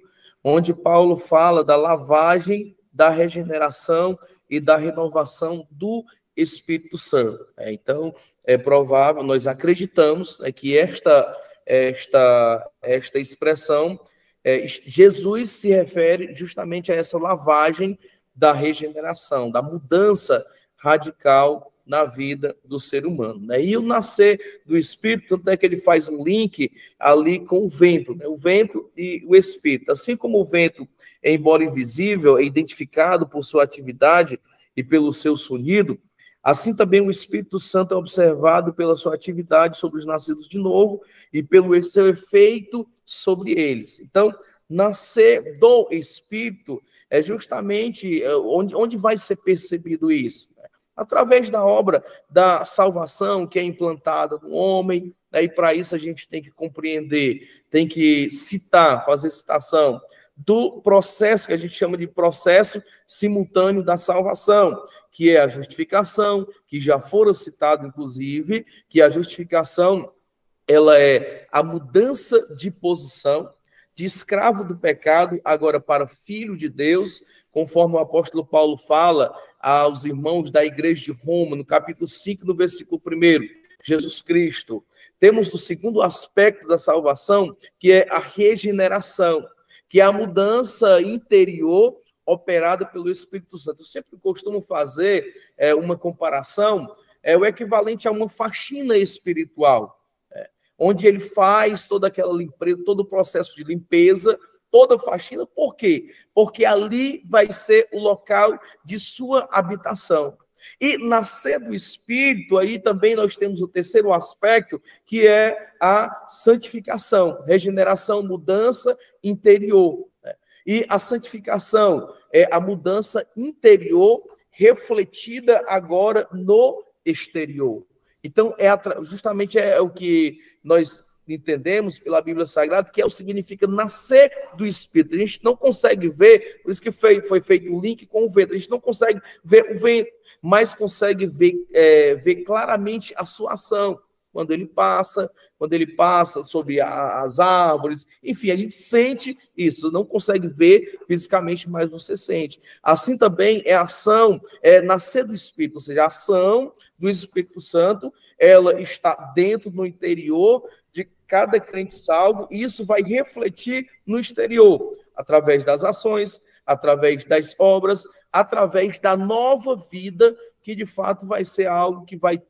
onde Paulo fala da lavagem, da regeneração e da renovação do Espírito Santo. Então, é provável, nós acreditamos que esta expressão, Jesus se refere justamente a essa lavagem da regeneração, da mudança radical na vida do ser humano, né? E o nascer do Espírito, tanto é que ele faz um link ali com o vento, né? O vento e o Espírito. Assim como o vento, embora invisível, é identificado por sua atividade e pelo seu sonido, assim também o Espírito Santo é observado pela sua atividade sobre os nascidos de novo e pelo seu efeito sobre eles. Então, nascer do Espírito é justamente onde vai ser percebido isso, né? através da obra da salvação que é implantada no homem, né? E para isso a gente tem que compreender, tem que citar, fazer citação do processo que a gente chama de processo simultâneo da salvação, que é a justificação, que já fora citado, inclusive, que a justificação ela é a mudança de posição de escravo do pecado, agora para filho de Deus, conforme o apóstolo Paulo fala aos irmãos da igreja de Roma, no capítulo 5, no versículo 1, Jesus Cristo. Temos o segundo aspecto da salvação, que é a regeneração, que é a mudança interior operada pelo Espírito Santo. Eu sempre costumo fazer uma comparação, o equivalente a uma faxina espiritual, onde ele faz toda aquela limpeza, todo o processo de limpeza, toda a faxina. Por quê? Porque ali vai ser o local de sua habitação. E nascer do Espírito, aí também nós temos o terceiro aspecto, que é a santificação, regeneração, mudança interior. E a santificação é a mudança interior refletida agora no exterior. Então, justamente é o que nós entendemos pela Bíblia Sagrada, que significa nascer do Espírito. A gente não consegue ver, por isso que foi feito o link com o vento, a gente não consegue ver o vento, mas consegue ver claramente a sua ação, quando ele passa sobre as árvores, enfim, a gente sente isso, não consegue ver fisicamente, mas você sente. Assim também é a ação, nascer do Espírito, ou seja, a ação do Espírito Santo, ela está dentro, no interior de cada crente salvo, e isso vai refletir no exterior, através das ações, através das obras, através da nova vida, que de fato vai ser algo que vai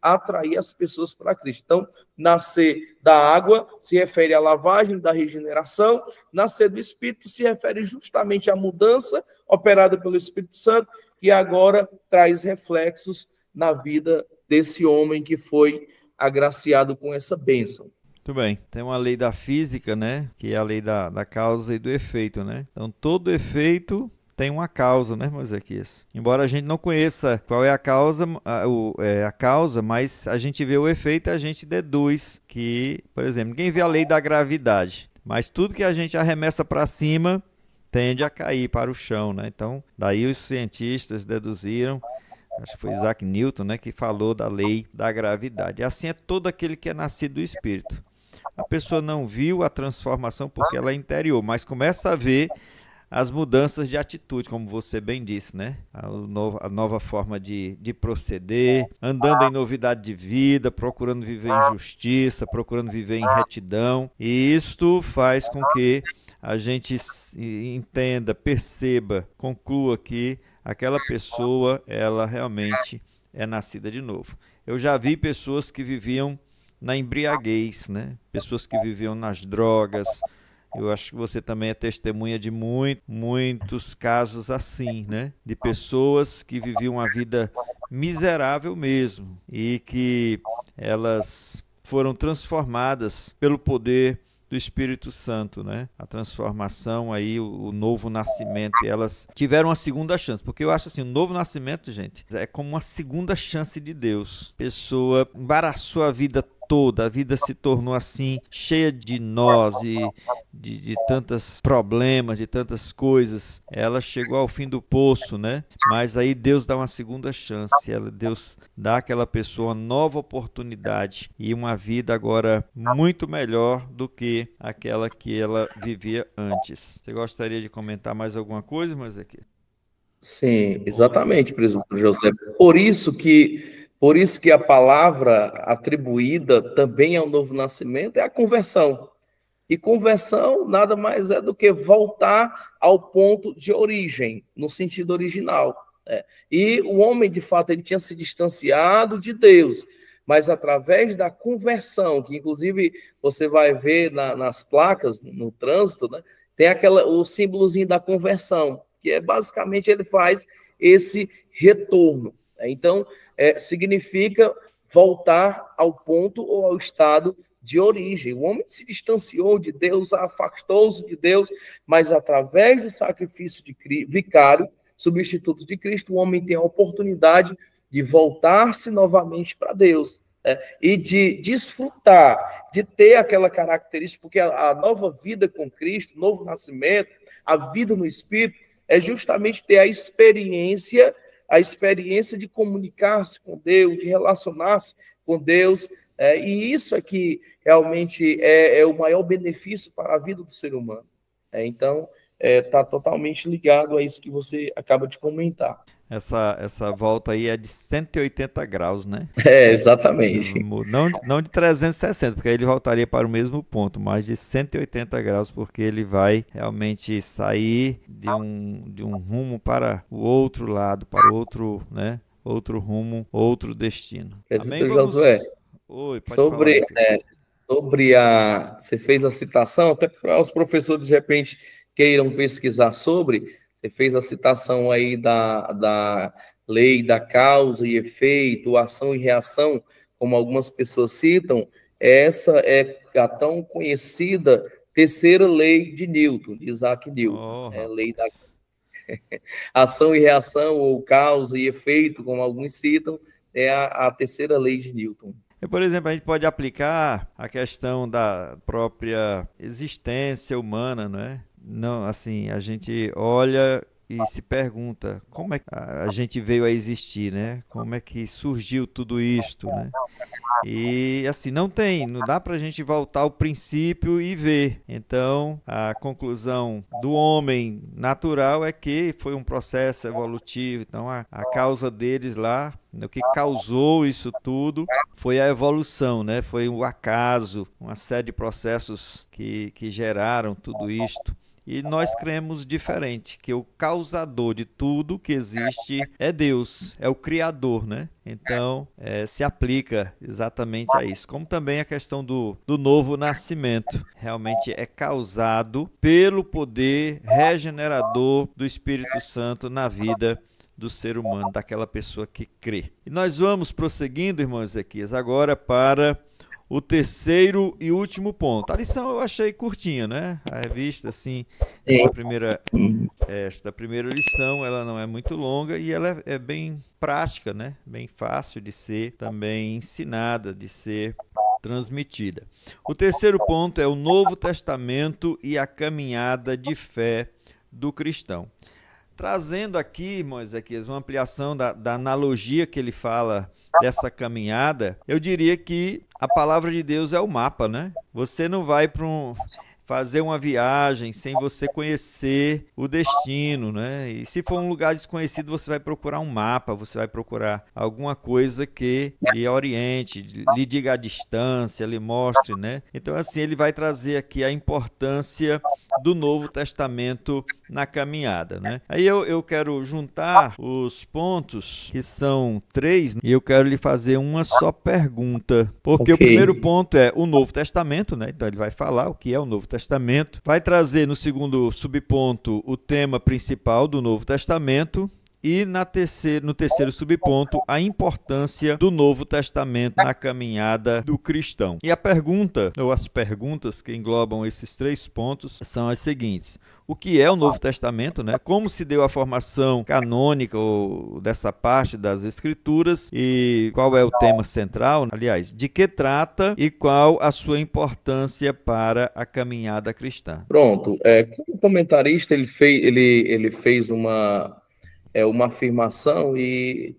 atrair as pessoas para Cristo. Então, nascer da água se refere à lavagem, da regeneração, nascer do Espírito se refere justamente à mudança operada pelo Espírito Santo, que agora traz reflexos na vida desse homem que foi agraciado com essa bênção. Muito bem. Tem uma lei da física, né? Que é a lei da causa e do efeito, né? Então, todo efeito tem uma causa, né, Moisés? Embora a gente não conheça qual é a causa, mas a gente vê o efeito e a gente deduz que, por exemplo, ninguém vê a lei da gravidade, mas tudo que a gente arremessa para cima tende a cair para o chão, né? Então, daí os cientistas deduziram, acho que foi Isaac Newton, né, que falou da lei da gravidade. E assim é todo aquele que é nascido do Espírito. A pessoa não viu a transformação porque ela é interior, mas começa a ver as mudanças de atitude, como você bem disse, né? A nova forma de proceder, andando em novidade de vida, procurando viver em justiça, procurando viver em retidão. E isto faz com que a gente entenda, perceba, conclua que aquela pessoa, ela realmente é nascida de novo. Eu já vi pessoas que viviam na embriaguez, né? Pessoas que viviam nas drogas. Eu acho que você também é testemunha de muitos casos assim, né? De pessoas que viviam uma vida miserável mesmo e que elas foram transformadas pelo poder do Espírito Santo, né? A transformação aí, o novo nascimento, e elas tiveram uma segunda chance, porque eu acho assim, o novo nascimento, gente, é como uma segunda chance de Deus. A pessoa embaraçou a vida toda, a vida se tornou assim, cheia de nós e de tantos problemas, de tantas coisas. Ela chegou ao fim do poço, né? Mas aí Deus dá uma segunda chance, Deus dá àquela pessoa uma nova oportunidade e uma vida agora muito melhor do que aquela que ela vivia antes. Você gostaria de comentar mais alguma coisa, Moisés? Sim, exatamente, presbítero José. Por isso que a palavra atribuída também ao novo nascimento é a conversão. E conversão nada mais é do que voltar ao ponto de origem, no sentido original. E o homem, de fato, ele tinha se distanciado de Deus, mas através da conversão, que inclusive você vai ver nas placas, no trânsito, né, tem o símbolozinho da conversão, que basicamente ele faz esse retorno. Então, significa voltar ao ponto ou ao estado de origem. O homem se distanciou de Deus, afastou-se de Deus, mas através do sacrifício vicário, substituto de Cristo, o homem tem a oportunidade de voltar-se novamente para Deus, né? E de desfrutar, de ter aquela característica, porque a nova vida com Cristo, o novo nascimento, a vida no Espírito, é justamente ter a experiência de comunicar-se com Deus, de relacionar-se com Deus, e isso é que realmente é o maior benefício para a vida do ser humano. Então, está totalmente ligado a isso que você acaba de comentar. Essa volta aí é de 180 graus, né? Exatamente. Não de 360, porque aí ele voltaria para o mesmo ponto, mas de 180 graus, porque ele vai realmente sair de um rumo para o outro lado, para outro, né? Outro rumo, outro destino. Amém? Presbítero Josué, Oi, pode falar, meu querido. sobre você fez a citação, até para os professores de repente queiram pesquisar sobre, você fez a citação aí da lei da causa e efeito, ação e reação, como algumas pessoas citam. Essa é a tão conhecida terceira lei de Newton, de Isaac Newton. Oh, Lei da ação e reação, ou causa e efeito, como alguns citam, é a terceira lei de Newton. Por exemplo, a gente pode aplicar a questão da própria existência humana, não é? Não, assim, a gente olha e se pergunta como é que a gente veio a existir, né? Como é que surgiu tudo isto, né? E assim, não dá para a gente voltar ao princípio e ver. Então, a conclusão do homem natural é que foi um processo evolutivo. Então, a causa deles lá, o que causou isso tudo foi a evolução, né? Foi o acaso, uma série de processos que geraram tudo isto. E nós cremos diferente, que o causador de tudo que existe é Deus, é o Criador, né? Então, se aplica exatamente a isso. Como também a questão do novo nascimento. Realmente é causado pelo poder regenerador do Espírito Santo na vida do ser humano, daquela pessoa que crê. E nós vamos prosseguindo, irmão Ezequias, agora para o terceiro e último ponto. A lição eu achei curtinha, né? A revista, assim, esta primeira lição, ela não é muito longa e ela é bem prática, né? Bem fácil de ser também ensinada, de ser transmitida. O terceiro ponto é o Novo Testamento e a caminhada de fé do cristão. Trazendo aqui, irmão Ezequias, uma ampliação da analogia que ele fala dessa caminhada, eu diria que a palavra de Deus é o mapa, né? Você não vai fazer uma viagem sem você conhecer o destino, né? E se for um lugar desconhecido, você vai procurar um mapa, você vai procurar alguma coisa que lhe oriente, lhe diga a distância, lhe mostre, né? Então, assim, ele vai trazer aqui a importância do Novo Testamento na caminhada, né? Aí eu quero juntar os pontos, que são 3, e eu quero lhe fazer uma só pergunta, porque o primeiro ponto é o Novo Testamento, né? Então ele vai falar o que é o Novo Testamento, vai trazer no segundo subponto o tema principal do Novo Testamento, e no terceiro subponto, a importância do Novo Testamento na caminhada do cristão. E a pergunta, ou as perguntas que englobam esses 3 pontos, são as seguintes. O que é o Novo Testamento, né? Como se deu a formação canônica ou dessa parte das Escrituras e qual é o tema central? Aliás, de que trata e qual a sua importância para a caminhada cristã? Pronto. Como comentarista, ele fez uma afirmação e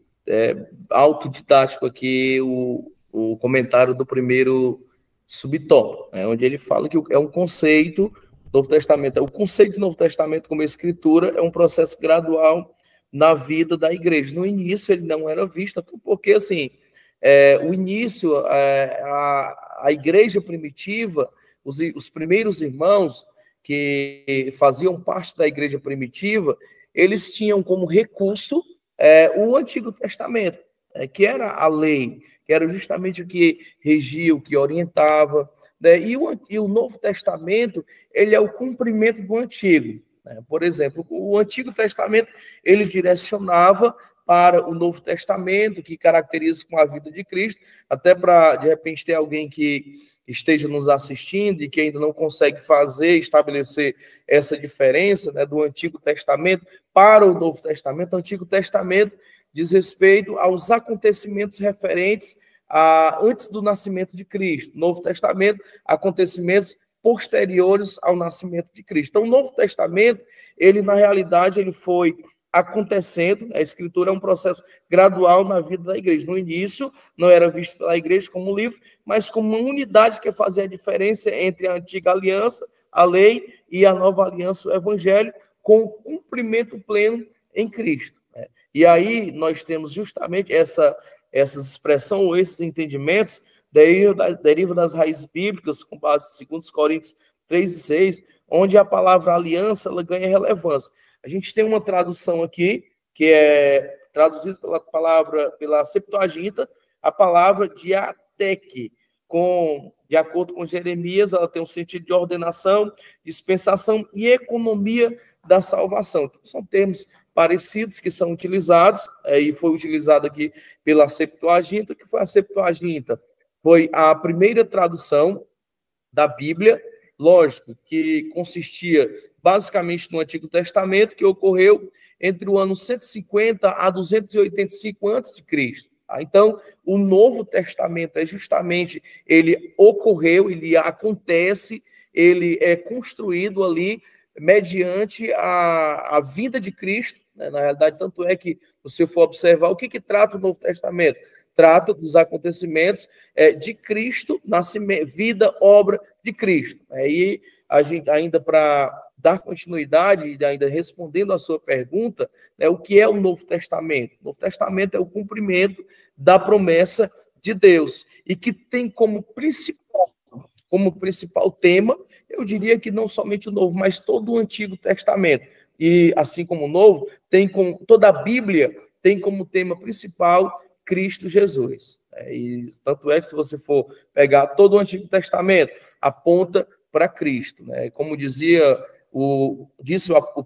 autodidático aqui o comentário do primeiro subtópico, onde ele fala que é um conceito. Novo Testamento, o conceito do Novo Testamento como escritura é um processo gradual na vida da igreja. No início ele não era visto, porque assim, o início, a igreja primitiva, os primeiros irmãos que faziam parte da igreja primitiva, eles tinham como recurso o Antigo Testamento, que era a lei, que era justamente o que regia, o que orientava, né? E o Novo Testamento, ele é o cumprimento do Antigo, né? Por exemplo, o Antigo Testamento, ele direcionava para o Novo Testamento, que caracteriza com a vida de Cristo, até para, de repente, ter alguém que esteja nos assistindo e que ainda não consegue estabelecer essa diferença, né, do Antigo Testamento para o Novo Testamento. O Antigo Testamento diz respeito aos acontecimentos referentes antes do nascimento de Cristo. Novo Testamento, acontecimentos posteriores ao nascimento de Cristo. Então, o Novo Testamento, ele na realidade, ele foi acontecendo, a Escritura é um processo gradual na vida da igreja. No início, não era visto pela igreja como um livro, mas como uma unidade que fazia a diferença entre a antiga aliança, a lei, e a nova aliança, o evangelho, com o cumprimento pleno em Cristo. E aí nós temos justamente essa expressão, ou esses entendimentos, deriva das raízes bíblicas, com base em 2 Coríntios 3 e 6, onde a palavra aliança ela ganha relevância. A gente tem uma tradução aqui, que é traduzida pela Septuaginta, a palavra diateque, de acordo com Jeremias, ela tem um sentido de ordenação, dispensação e economia da salvação. Então, são termos parecidos que são utilizados, e foi utilizado aqui pela Septuaginta. Que foi a Septuaginta? Foi a primeira tradução da Bíblia, lógico, que consistia basicamente no Antigo Testamento, que ocorreu entre o ano 150 a 285 a.C. Então, o Novo Testamento ele ocorreu, ele acontece, ele é construído ali mediante a vida de Cristo, né? Na realidade, tanto é que, se você for observar, o que trata o Novo Testamento? Trata dos acontecimentos de Cristo, nascimento, vida, obra de Cristo. E a gente, ainda para dar continuidade, e ainda respondendo a sua pergunta, o que é o Novo Testamento? O Novo Testamento é o cumprimento da promessa de Deus, e que tem como principal tema, eu diria que não somente o Novo, mas todo o Antigo Testamento. E assim como o Novo, toda a Bíblia tem como tema principal Cristo Jesus. E tanto é que, se você for pegar todo o Antigo Testamento, aponta para Cristo. Como disse o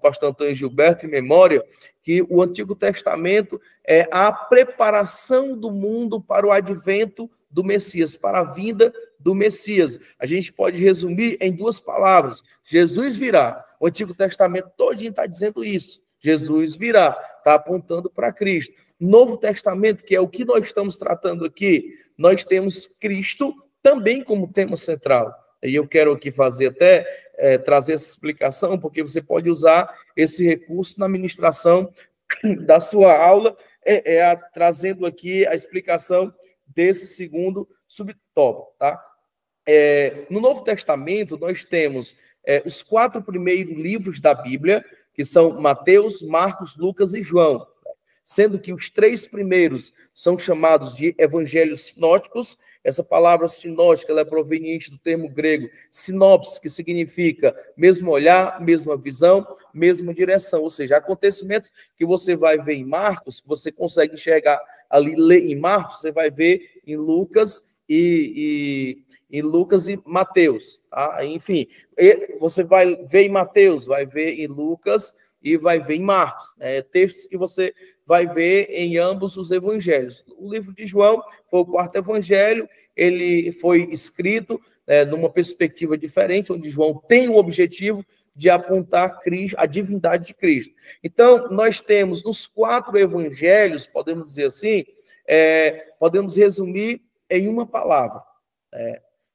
pastor Antônio Gilberto, em memória, que o Antigo Testamento é a preparação do mundo para o advento do Messias, para a vinda do Messias. A gente pode resumir em 2 palavras: Jesus virá. O Antigo Testamento todinho está dizendo isso. Jesus virá, está apontando para Cristo. Novo Testamento, que é o que nós estamos tratando aqui, nós temos Cristo também como tema central. E eu quero aqui trazer essa explicação, porque você pode usar esse recurso na ministração da sua aula, trazendo aqui a explicação desse segundo subtópico, tá? No Novo Testamento, nós temos os 4 primeiros livros da Bíblia, que são Mateus, Marcos, Lucas e João, sendo que os 3 primeiros são chamados de evangelhos sinóticos. Essa palavra sinótica ela é proveniente do termo grego sinopsis, que significa mesmo olhar, mesma visão, mesma direção, ou seja, acontecimentos que você vai ver em Marcos, que você consegue enxergar ali, ler em Marcos, você vai ver em Lucas e Mateus, tá? Enfim, você vai ver em Mateus, vai ver em Lucas e vai ver em Marcos, textos que você vai ver em ambos os evangelhos. O livro de João foi o 4º evangelho, ele foi escrito numa perspectiva diferente, onde João tem o objetivo de apontar a divindade de Cristo. Então, nós temos nos 4 evangelhos, podemos dizer assim, podemos resumir em uma palavra: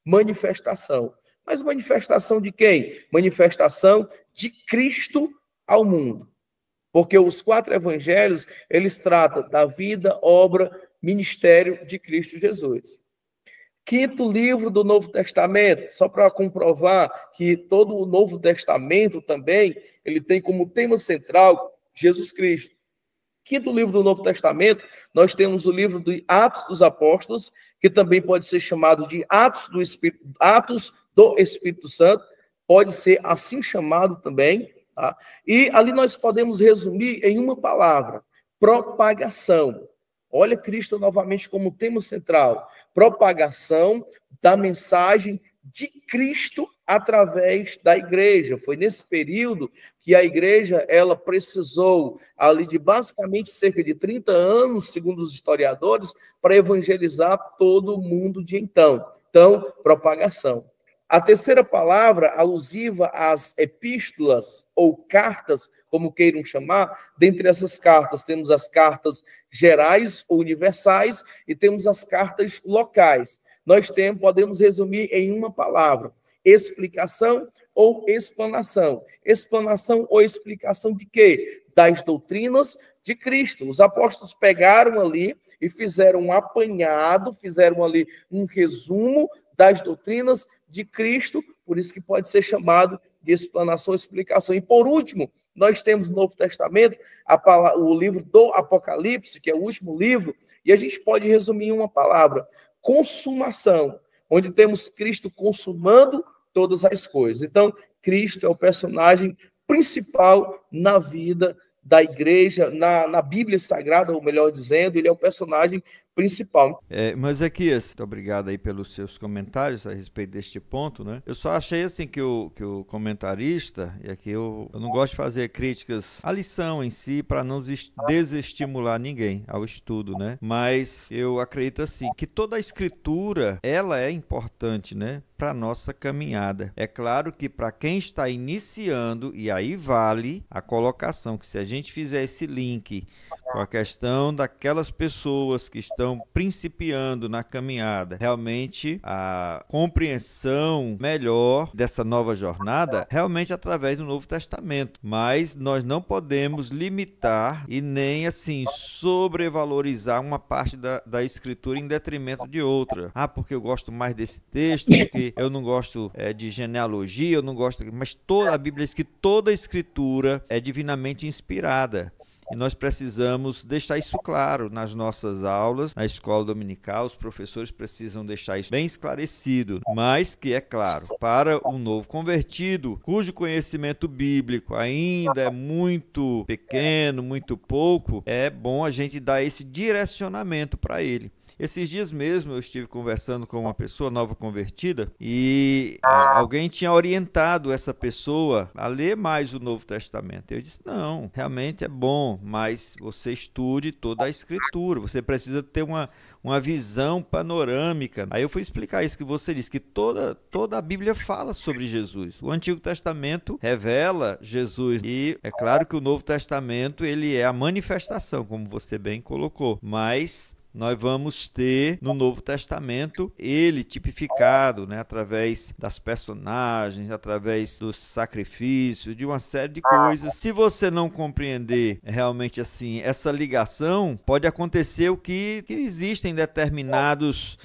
manifestação. Mas manifestação de quem? Manifestação de Cristo ao mundo. Porque os 4 evangelhos, eles tratam da vida, obra, ministério de Cristo Jesus. 5º livro do Novo Testamento, só para comprovar que todo o Novo Testamento também, ele tem como tema central Jesus Cristo. 5º livro do Novo Testamento, nós temos o livro de Atos dos Apóstolos, que também pode ser chamado de Atos do Espírito Santo, pode ser assim chamado também. Tá? E ali nós podemos resumir em uma palavra: propagação. Olha Cristo novamente como tema central: propagação da mensagem de Cristo através da igreja. Foi nesse período que a igreja ela precisou ali de basicamente cerca de 30 anos, segundo os historiadores, para evangelizar todo o mundo de então. Então, propagação. A terceira palavra, alusiva às epístolas ou cartas, como queiram chamar, dentre essas cartas temos as cartas gerais ou universais e temos as cartas locais. Nós podemos resumir em uma palavra: explicação ou explanação. Explanação ou explicação de quê? Das doutrinas de Cristo. Os apóstolos pegaram ali e fizeram um apanhado, fizeram ali um resumo das doutrinas de Cristo, por isso que pode ser chamado de explanação ou explicação. E por último, nós temos no Novo Testamento o livro do Apocalipse, que é o último livro, e a gente pode resumir em uma palavra: consumação, onde temos Cristo consumando todas as coisas. Então, Cristo é o personagem principal na vida da igreja, na Bíblia Sagrada, ou melhor dizendo, ele é o personagem principal. Mas aqui, muito obrigado aí pelos seus comentários a respeito deste ponto, né? Eu só achei assim que o comentarista, e aqui eu não gosto de fazer críticas à lição em si para não desestimular ninguém ao estudo, né? Mas eu acredito assim que toda a escritura, ela é importante, né, para nossa caminhada. É claro que para quem está iniciando, e aí vale a colocação que se a gente fizer esse link com a questão daquelas pessoas que estão principiando na caminhada, realmente a compreensão melhor dessa nova jornada, realmente através do Novo Testamento. Mas nós não podemos limitar e nem assim sobrevalorizar uma parte da Escritura em detrimento de outra. Porque eu gosto mais desse texto, porque eu não gosto de genealogia, eu não gosto... Mas toda a Bíblia diz que toda a Escritura é divinamente inspirada. E nós precisamos deixar isso claro nas nossas aulas, na escola dominical, os professores precisam deixar isso bem esclarecido, mas que, é claro, para um novo convertido, cujo conhecimento bíblico ainda é muito pequeno, muito pouco, é bom a gente dar esse direcionamento para ele. Esses dias mesmo eu estive conversando com uma pessoa nova convertida e alguém tinha orientado essa pessoa a ler mais o Novo Testamento. Eu disse, não, realmente é bom, mas você estude toda a Escritura, você precisa ter uma visão panorâmica. Aí eu fui explicar isso que você disse, que toda a Bíblia fala sobre Jesus. O Antigo Testamento revela Jesus e é claro que o Novo Testamento ele é a manifestação, como você bem colocou, mas... nós vamos ter no Novo Testamento ele tipificado, né, através das personagens, através dos sacrifícios, de uma série de coisas. Se você não compreender realmente assim essa ligação, pode acontecer o que existem determinadas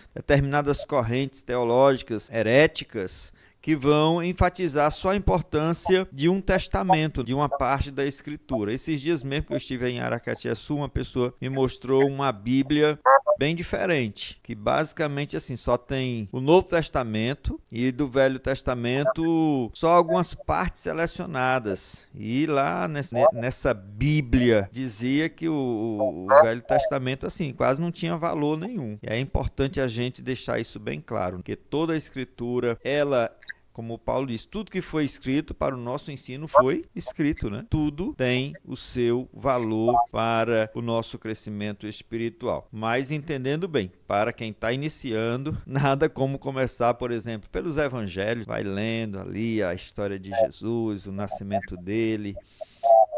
correntes teológicas heréticas que vão enfatizar só a importância de um testamento, de uma parte da Escritura. Esses dias mesmo que eu estive em Aracatiaçu, uma pessoa me mostrou uma Bíblia bem diferente, que basicamente assim só tem o Novo Testamento e do Velho Testamento só algumas partes selecionadas. E lá nessa Bíblia dizia que o Velho Testamento assim quase não tinha valor nenhum. E é importante a gente deixar isso bem claro, porque toda a Escritura, ela, como Paulo diz, tudo que foi escrito para o nosso ensino foi escrito, né? Tudo tem o seu valor para o nosso crescimento espiritual. Mas entendendo bem, para quem está iniciando, nada como começar, por exemplo, pelos evangelhos, vai lendo ali a história de Jesus, o nascimento dele.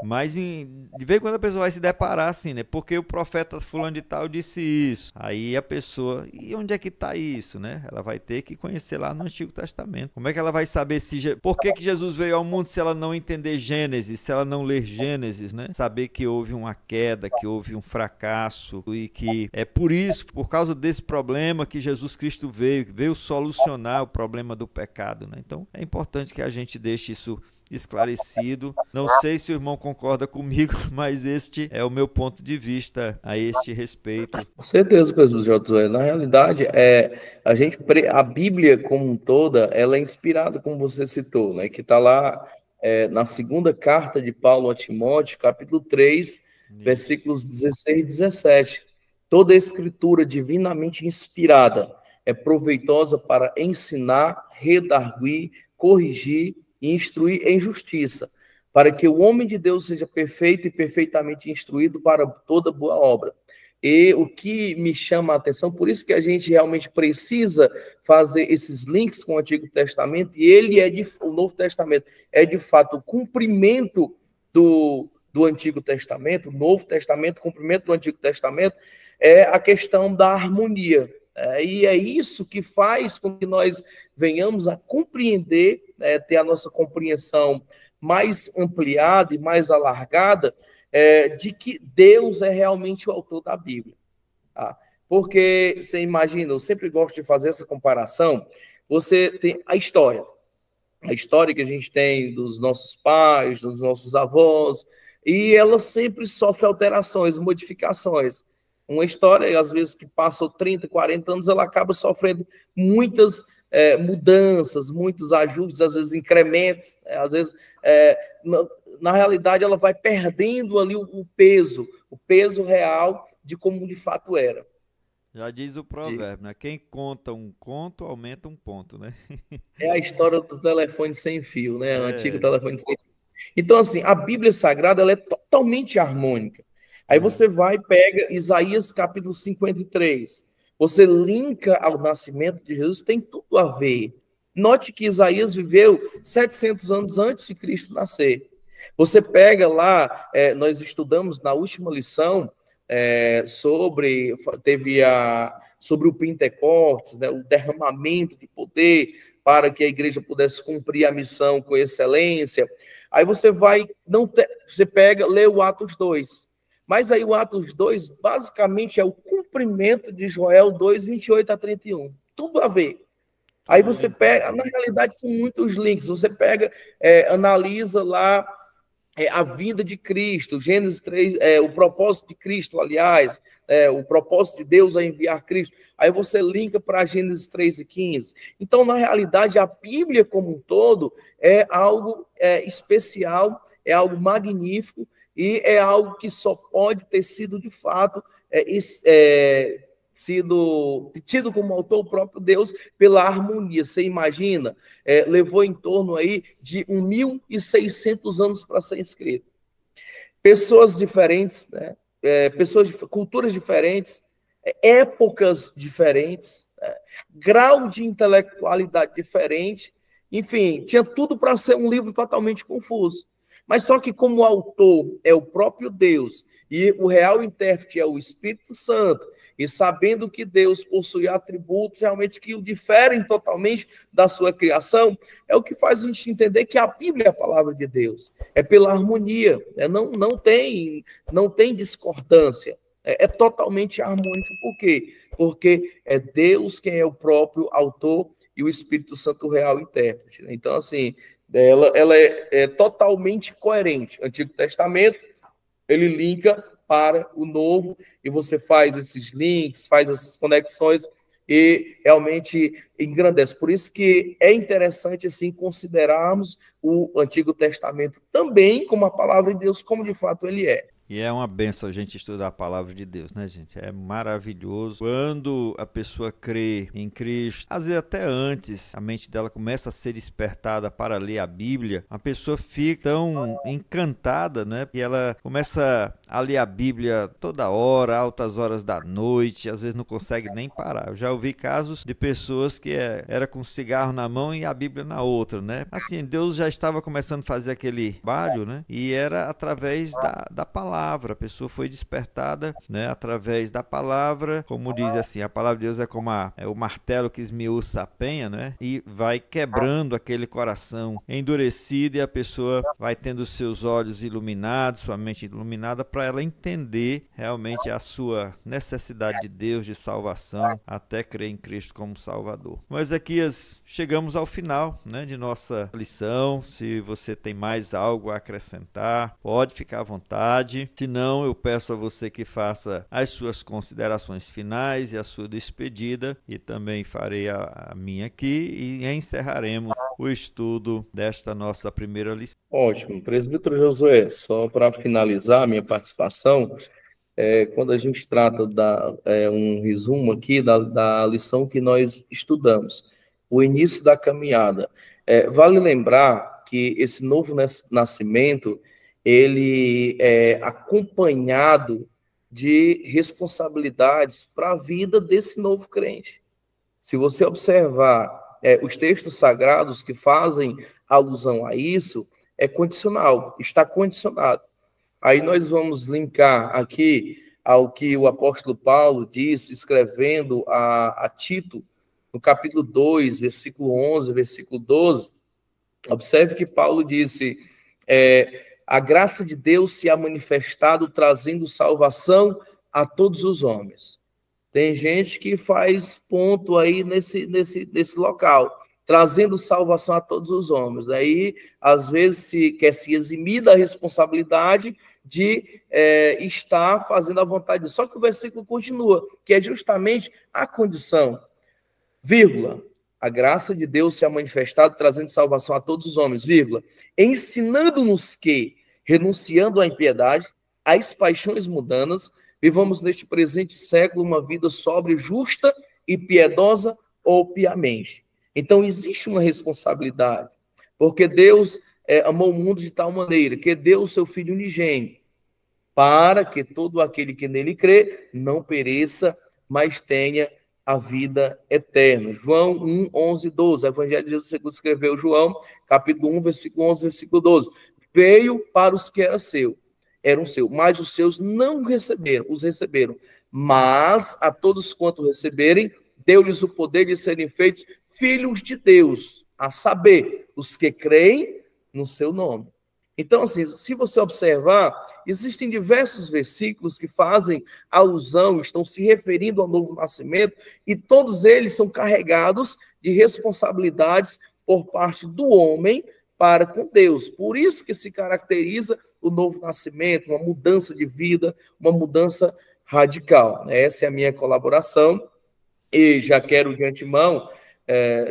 Mas de vez em quando a pessoa vai se deparar assim, né? Porque o profeta fulano de tal disse isso. Aí a pessoa, e onde é que está isso, né? Ela vai ter que conhecer lá no Antigo Testamento. Como é que ela vai saber por que Jesus veio ao mundo se ela não entender Gênesis, se ela não ler Gênesis, né? Saber que houve uma queda, que houve um fracasso e que é por isso, por causa desse problema que Jesus Cristo veio solucionar o problema do pecado, né? Então é importante que a gente deixe isso esclarecido. Não sei se o irmão concorda comigo, mas este é o meu ponto de vista a este respeito. Com certeza, presbítero Josué. Na realidade, a Bíblia como um toda, ela é inspirada, como você citou, né? Que está lá na segunda carta de Paulo a Timóteo, capítulo 3, versículos 16 e 17. Toda a escritura divinamente inspirada é proveitosa para ensinar, redarguir, corrigir e instruir em justiça, para que o homem de Deus seja perfeito e perfeitamente instruído para toda boa obra. E o que me chama a atenção, por isso que a gente realmente precisa fazer esses links com o Antigo Testamento, e o Novo Testamento é de fato o cumprimento do Antigo Testamento, o Novo Testamento, o cumprimento do Antigo Testamento, é a questão da harmonia. E é isso que faz com que nós venhamos a compreender, ter a nossa compreensão mais ampliada e mais alargada, de que Deus é realmente o autor da Bíblia. Tá? Porque, você imagina, eu sempre gosto de fazer essa comparação, você tem a história que a gente tem dos nossos pais, dos nossos avós, e ela sempre sofre alterações, modificações. Uma história, às vezes, que passou 30, 40 anos, ela acaba sofrendo muitas mudanças, muitos ajustes, às vezes incrementos, às vezes, na realidade, ela vai perdendo ali o peso real de como de fato era. Já diz o provérbio, né? Quem conta um conto, aumenta um ponto, né? É a história do telefone sem fio, né? O antigo telefone sem fio. Então, assim, a Bíblia Sagrada, ela é totalmente harmônica. Aí você vai e pega Isaías capítulo 53. Você linka ao nascimento de Jesus, tem tudo a ver. Note que Isaías viveu 700 anos antes de Cristo nascer. Você pega lá, nós estudamos na última lição sobre o Pentecostes, né, o derramamento de poder para que a igreja pudesse cumprir a missão com excelência. Aí você você pega, lê o Atos 2. Mas aí o Atos 2, basicamente, é o cumprimento de Joel 2, 28 a 31. Tudo a ver. Aí você pega, na realidade são muitos links, você pega, analisa lá a vida de Cristo, Gênesis 3, o propósito de Cristo, aliás, o propósito de Deus a enviar Cristo. Aí você linka para Gênesis 3 e 15. Então, na realidade, a Bíblia como um todo é algo especial, é algo magnífico, e é algo que só pode ter sido, de fato, sido tido como autor o próprio Deus pela harmonia. Você imagina, levou em torno aí de 1.600 anos para ser escrito. Pessoas diferentes, né? Pessoas de culturas diferentes, épocas diferentes, grau de intelectualidade diferente, enfim, tinha tudo para ser um livro totalmente confuso. Mas só que como o autor é o próprio Deus e o real intérprete é o Espírito Santo, e sabendo que Deus possui atributos realmente que o diferem totalmente da sua criação, é o que faz a gente entender que a Bíblia é a palavra de Deus. É pela harmonia, não tem discordância. É totalmente harmônico. Por quê? Porque é Deus quem é o próprio autor e o Espírito Santo o real intérprete. Então, assim, ela é totalmente coerente. O Antigo Testamento, ele linka para o Novo, e você faz esses links, faz essas conexões, e realmente engrandece. Por isso que é interessante, assim, considerarmos o Antigo Testamento também como a palavra de Deus, como de fato ele é. E é uma benção a gente estudar a palavra de Deus, né, gente? É maravilhoso. Quando a pessoa crê em Cristo, às vezes até antes, a mente dela começa a ser despertada para ler a Bíblia, a pessoa fica tão encantada, né? Que ela começa a ler a Bíblia toda hora, altas horas da noite, às vezes não consegue nem parar. Eu já ouvi casos de pessoas que era com cigarro na mão e a Bíblia na outra, né? Assim, Deus já estava começando a fazer aquele trabalho, né? E era através da palavra. A pessoa foi despertada, né, através da palavra, como diz assim, a palavra de Deus é como o martelo que esmiuça a penha, né, e vai quebrando aquele coração endurecido, e a pessoa vai tendo seus olhos iluminados, sua mente iluminada, para ela entender realmente a sua necessidade de Deus, de salvação, até crer em Cristo como Salvador. Mas aqui chegamos ao final, né, de nossa lição. Se você tem mais algo a acrescentar, pode ficar à vontade. Se não, eu peço a você que faça as suas considerações finais e a sua despedida, e também farei a minha aqui, e encerraremos o estudo desta nossa primeira lição. Ótimo. Presbítero Josué, só para finalizar a minha participação, quando a gente trata um resumo aqui da lição que nós estudamos, o início da caminhada. Vale lembrar que esse novo nascimento, ele é acompanhado de responsabilidades para a vida desse novo crente. Se você observar os textos sagrados que fazem alusão a isso, é condicional, está condicionado. Aí nós vamos linkar aqui ao que o apóstolo Paulo disse, escrevendo a Tito, no capítulo 2, versículo 11, versículo 12. Observe que Paulo disse, a graça de Deus se há manifestado, trazendo salvação a todos os homens. Tem gente que faz ponto aí nesse local, trazendo salvação a todos os homens. Aí, às vezes, quer se eximir da responsabilidade de estar fazendo a vontade. Só que o versículo continua, que é justamente a condição, vírgula, a graça de Deus se há manifestado, trazendo salvação a todos os homens, vírgula, ensinando-nos que, renunciando à impiedade, às paixões mundanas, vivamos neste presente século uma vida sóbria, justa e piedosa ou piamente. Então, existe uma responsabilidade, porque Deus amou o mundo de tal maneira que deu o seu Filho unigênito, para que todo aquele que nele crê não pereça, mas tenha a vida eterna. João 1, 11, 12. O Evangelho de Jesus segundo escreveu João, capítulo 1, versículo 11, versículo 12. Veio para os que eram seus, mas os seus não os receberam. Mas a todos quanto receberem, deu-lhes o poder de serem feitos filhos de Deus, a saber, os que creem no seu nome. Então, assim, se você observar, existem diversos versículos que fazem alusão, estão se referindo ao novo nascimento, e todos eles são carregados de responsabilidades por parte do homem para com Deus. Por isso que se caracteriza o novo nascimento, uma mudança de vida, uma mudança radical. Essa é a minha colaboração, e já quero de antemão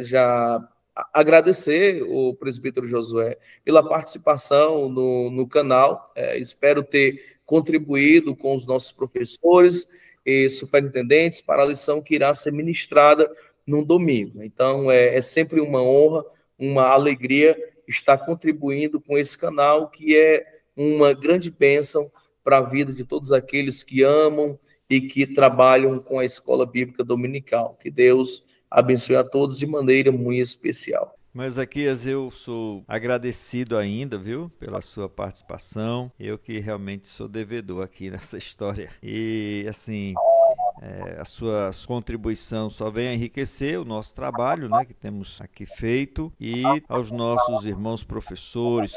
já agradecer o presbítero Josué pela participação no canal. Espero ter contribuído com os nossos professores e superintendentes para a lição que irá ser ministrada no domingo. Então, é sempre uma honra, uma alegria estar contribuindo com esse canal, que é uma grande bênção para a vida de todos aqueles que amam e que trabalham com a Escola Bíblica Dominical. Que Deus abençoe a todos de maneira muito especial. Mas, Ezequias, eu sou agradecido ainda, viu, pela sua participação. Eu que realmente sou devedor aqui nessa história. E, assim, a sua contribuição só vem a enriquecer o nosso trabalho, né, que temos aqui feito, e aos nossos irmãos professores,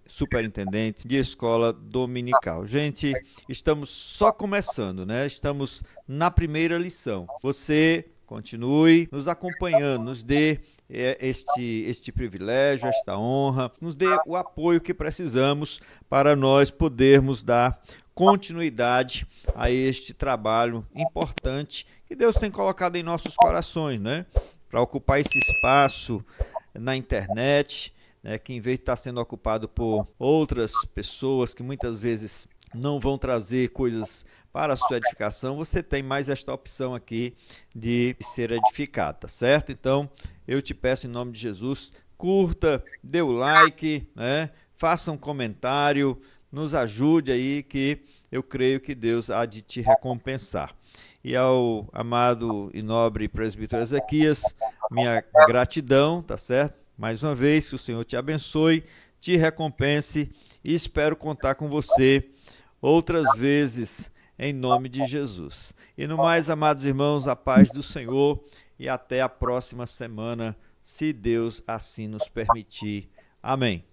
superintendentes de escola dominical. Gente, estamos só começando, né? Estamos na primeira lição. Você continue nos acompanhando, nos dê este privilégio, esta honra, nos dê o apoio que precisamos para nós podermos dar continuidade a este trabalho importante que Deus tem colocado em nossos corações, né? Para ocupar esse espaço na internet, né? Que em vez de estar sendo ocupado por outras pessoas que muitas vezes não vão trazer coisas para a sua edificação, você tem mais esta opção aqui de ser edificado, tá certo? Então, eu te peço em nome de Jesus, curta, dê o like, né? Faça um comentário, nos ajude aí, que eu creio que Deus há de te recompensar. E ao amado e nobre presbítero Ezequias, minha gratidão, tá certo? Mais uma vez, que o Senhor te abençoe, te recompense, e espero contar com você outras vezes, em nome de Jesus. E no mais, amados irmãos, a paz do Senhor, e até a próxima semana, se Deus assim nos permitir. Amém.